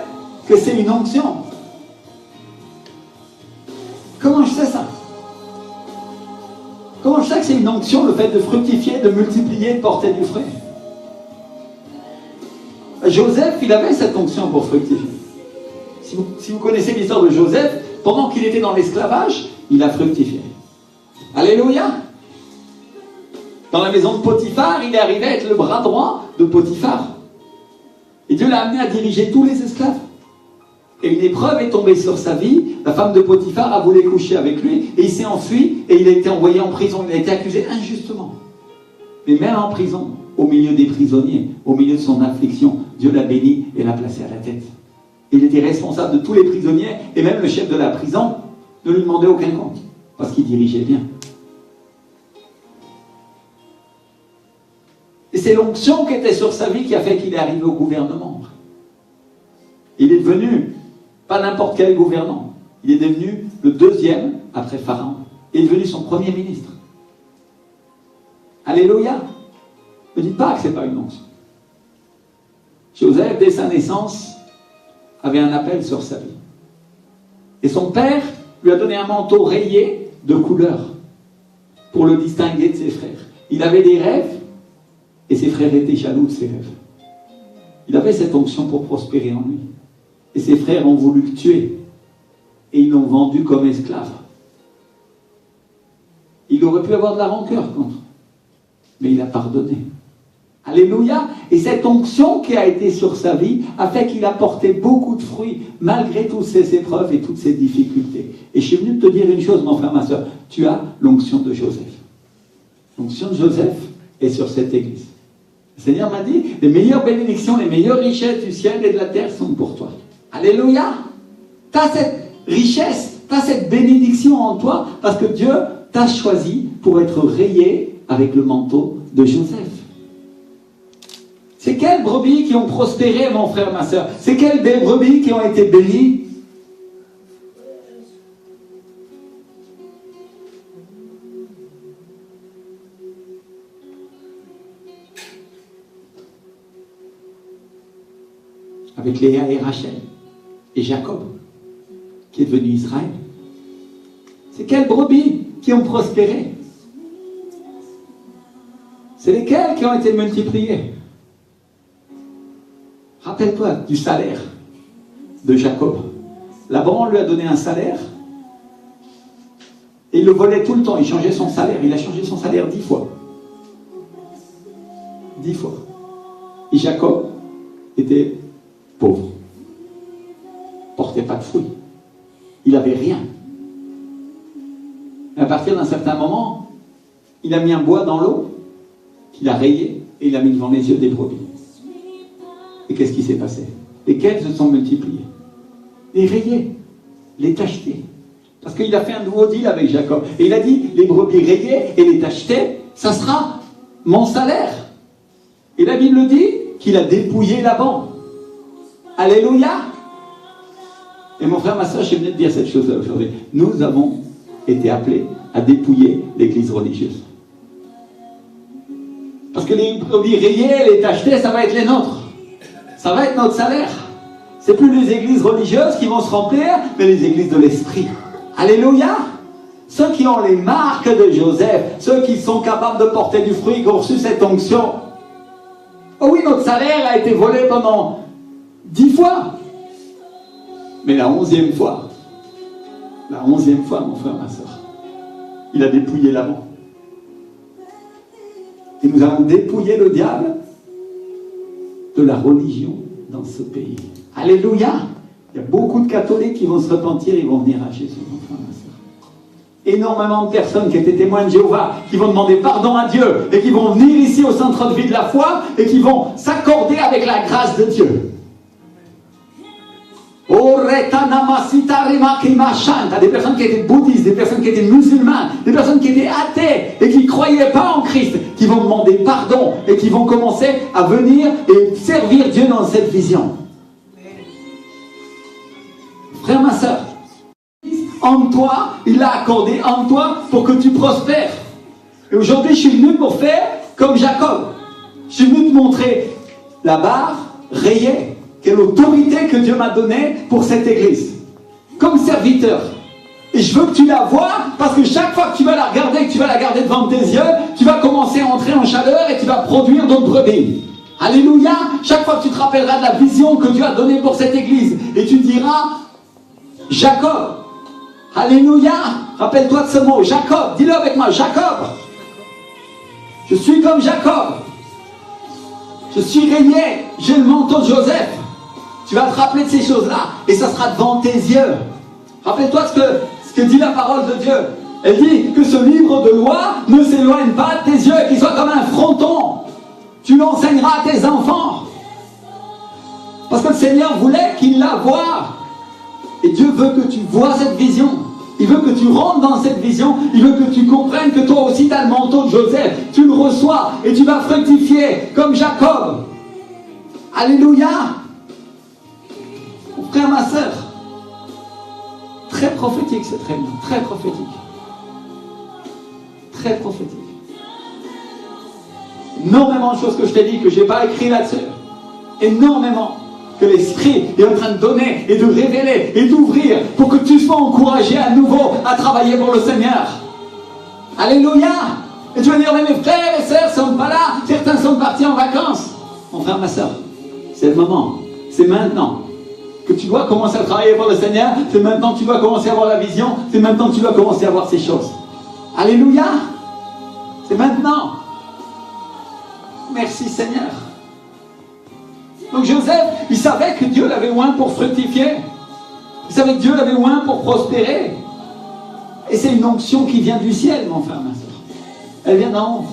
que c'est une onction? Comment je sais ça? Comment je sais que c'est une onction, le fait de fructifier, de multiplier, de porter du fruit? Joseph, il avait cette onction pour fructifier. Si vous connaissez l'histoire de Joseph, pendant qu'il était dans l'esclavage, il a fructifié. Alléluia. Dans la maison de Potiphar, il est arrivé à être le bras droit de Potiphar. Et Dieu l'a amené à diriger tous les esclaves. Et une épreuve est tombée sur sa vie. La femme de Potiphar a voulu coucher avec lui. Et il s'est enfui et il a été envoyé en prison. Il a été accusé injustement. Mais même en prison, au milieu des prisonniers, au milieu de son affliction, Dieu l'a béni et l'a placé à la tête. Il était responsable de tous les prisonniers. Et même le chef de la prison ne lui demandait aucun compte. Parce qu'il dirigeait bien. Et c'est l'onction qui était sur sa vie qui a fait qu'il est arrivé au gouvernement. Il est devenu, pas n'importe quel gouvernant, il est devenu le deuxième après Pharaon. Il est devenu son premier ministre. Alléluia. Ne dites pas que ce n'est pas une onction. Joseph, dès sa naissance, avait un appel sur sa vie. Et son père lui a donné un manteau rayé de couleur pour le distinguer de ses frères. Il avait des rêves et ses frères étaient jaloux de ses rêves. Il avait cette onction pour prospérer en lui. Et ses frères ont voulu le tuer. Et ils l'ont vendu comme esclave. Il aurait pu avoir de la rancœur contre. Mais il a pardonné. Alléluia. Et cette onction qui a été sur sa vie a fait qu'il a porté beaucoup de fruits malgré toutes ces épreuves et toutes ces difficultés. Et je suis venu te dire une chose, mon frère, ma soeur. Tu as l'onction de Joseph. L'onction de Joseph est sur cette église. Le Seigneur m'a dit, les meilleures bénédictions, les meilleures richesses du ciel et de la terre sont pour toi. Alléluia. Tu as cette richesse, tu as cette bénédiction en toi parce que Dieu t'a choisi pour être rayé avec le manteau de Joseph. C'est quelles brebis qui ont prospéré, mon frère, ma soeur? C'est quelles des brebis qui ont été bénies? Avec Léa et Rachel et Jacob, qui est devenu Israël. C'est quelles brebis qui ont prospéré? C'est lesquelles qui ont été multipliées? Rappelle-toi du salaire de Jacob. Laban lui a donné un salaire et il le volait tout le temps. Il changeait son salaire. Il a changé son salaire 10 fois. 10 fois. Et Jacob était pauvre. Portait pas de fruits. Il n'avait rien. Et à partir d'un certain moment, il a mis un bois dans l'eau qu'il a rayé et il a mis devant les yeux des brebis. Et qu'est-ce qui s'est passé? Lesquels se sont multipliés? Les rayés, les tachetés. Parce qu'il a fait un nouveau deal avec Jacob. Et il a dit, les brebis rayées et les tachetés, ça sera mon salaire. Et la Bible dit qu'il a dépouillé Laban. Alléluia. Et mon frère, ma soeur, je venais de dire cette chose-là aujourd'hui. Nous avons été appelés à dépouiller l'église religieuse. Parce que les brebis rayées, les tachetés, ça va être les nôtres. Ça va être notre salaire. C'est plus les églises religieuses qui vont se remplir, mais les églises de l'esprit. Alléluia. Ceux qui ont les marques de Joseph, ceux qui sont capables de porter du fruit, qui ont reçu cette onction. Oh oui, notre salaire a été volé pendant 10 fois. Mais la 11e fois, mon frère, ma soeur, il a dépouillé Laban. Et nous allons dépouiller le diable de la religion dans ce pays. Alléluia. Il y a beaucoup de catholiques qui vont se repentir, ils vont venir à Jésus, mon frère, ma soeur. Énormément de personnes qui étaient témoins de Jéhovah, qui vont demander pardon à Dieu, et qui vont venir ici au centre de vie de la foi, et qui vont s'accorder avec la grâce de Dieu. T'as des personnes qui étaient bouddhistes, des personnes qui étaient musulmanes, des personnes qui étaient athées et qui ne croyaient pas en Christ, qui vont demander pardon et qui vont commencer à venir et servir Dieu dans cette vision. Frère, ma soeur, en toi, il l'a accordé en toi pour que tu prospères. Et aujourd'hui, je suis venu pour faire comme Jacob. Je suis venu te montrer la barre rayée. Quelle autorité que Dieu m'a donnée pour cette église. Comme serviteur. Et je veux que tu la vois, parce que chaque fois que tu vas la regarder, que tu vas la garder devant tes yeux, tu vas commencer à entrer en chaleur et tu vas produire d'autres brebis. Alléluia. Chaque fois que tu te rappelleras de la vision que Dieu a donnée pour cette église, et tu diras, Jacob. Alléluia. Rappelle-toi de ce mot, Jacob. Dis-le avec moi, Jacob. Je suis comme Jacob. Je suis rayé. J'ai le manteau de Joseph. Tu vas te rappeler de ces choses-là et ça sera devant tes yeux. Rappelle-toi ce que dit la parole de Dieu. Elle dit que ce livre de loi ne s'éloigne pas de tes yeux, qu'il soit comme un fronton. Tu l'enseigneras à tes enfants. Parce que le Seigneur voulait qu'il la voie. Et Dieu veut que tu vois cette vision. Il veut que tu rentres dans cette vision. Il veut que tu comprennes que toi aussi tu as le manteau de Joseph. Tu le reçois et tu vas fructifier comme Jacob. Alléluia. Frère, ma soeur, très prophétique cette réunion, très prophétique. Très prophétique. Énormément de choses que je t'ai dit, que je n'ai pas écrit là-dessus. Énormément. Que l'Esprit est en train de donner et de révéler et d'ouvrir pour que tu sois encouragé à nouveau à travailler pour le Seigneur. Alléluia. Et tu vas dire, mais mes frères et sœurs ne sont pas là, certains sont partis en vacances. Mon frère, ma soeur, c'est le moment, c'est maintenant que tu dois commencer à travailler pour le Seigneur. C'est maintenant que tu dois commencer à avoir la vision. C'est maintenant que tu dois commencer à voir ces choses. Alléluia. C'est maintenant. Merci Seigneur. Donc Joseph, il savait que Dieu l'avait oint pour fructifier. Il savait que Dieu l'avait oint pour prospérer. Et c'est une onction qui vient du ciel, mon frère, ma soeur. Elle vient d'en haut.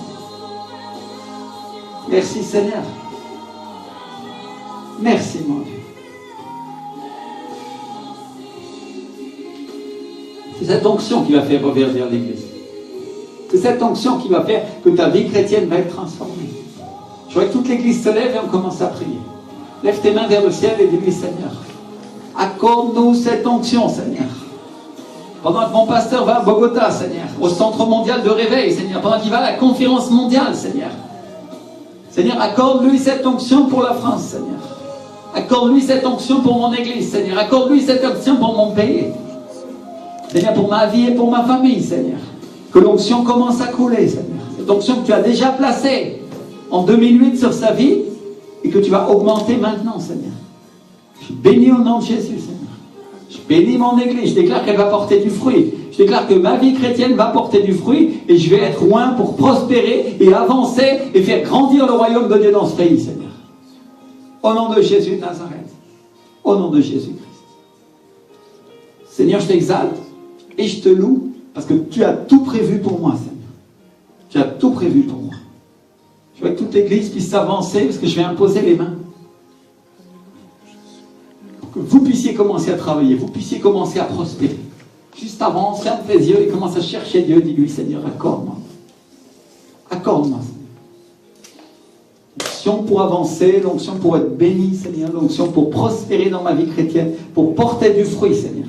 Merci Seigneur. Merci mon Dieu. C'est cette onction qui va faire reverdir l'Église. C'est cette onction qui va faire que ta vie chrétienne va être transformée. Je vois que toute l'Église se lève et on commence à prier. Lève tes mains vers le ciel et dis-lui, Seigneur, accorde-nous cette onction, Seigneur. Pendant que mon pasteur va à Bogota, Seigneur, au centre mondial de réveil, Seigneur, pendant qu'il va à la conférence mondiale, Seigneur. Seigneur, accorde-lui cette onction pour la France, Seigneur. Accorde-lui cette onction pour mon Église, Seigneur. Accorde-lui cette onction pour mon pays. Seigneur, pour ma vie et pour ma famille, Seigneur. Que l'onction commence à couler, Seigneur. Cette onction que tu as déjà placée en 2008 sur sa vie et que tu vas augmenter maintenant, Seigneur. Je bénis au nom de Jésus, Seigneur. Je bénis mon Église. Je déclare qu'elle va porter du fruit. Je déclare que ma vie chrétienne va porter du fruit et je vais être loin pour prospérer et avancer et faire grandir le royaume de Dieu dans ce pays, Seigneur. Au nom de Jésus de Nazareth. Au nom de Jésus-Christ. Seigneur, je t'exalte et je te loue parce que tu as tout prévu pour moi, Seigneur. Tu as tout prévu pour moi. Je veux que toute l'Église puisse s'avancer parce que je vais imposer les mains. Pour que vous puissiez commencer à travailler, vous puissiez commencer à prospérer. Juste avant, ferme tes yeux et commence à chercher Dieu. Dis-lui, Seigneur, accorde-moi. Accorde-moi, Seigneur. L'onction pour avancer, l'onction pour être béni, Seigneur. L'onction pour prospérer dans ma vie chrétienne, pour porter du fruit, Seigneur.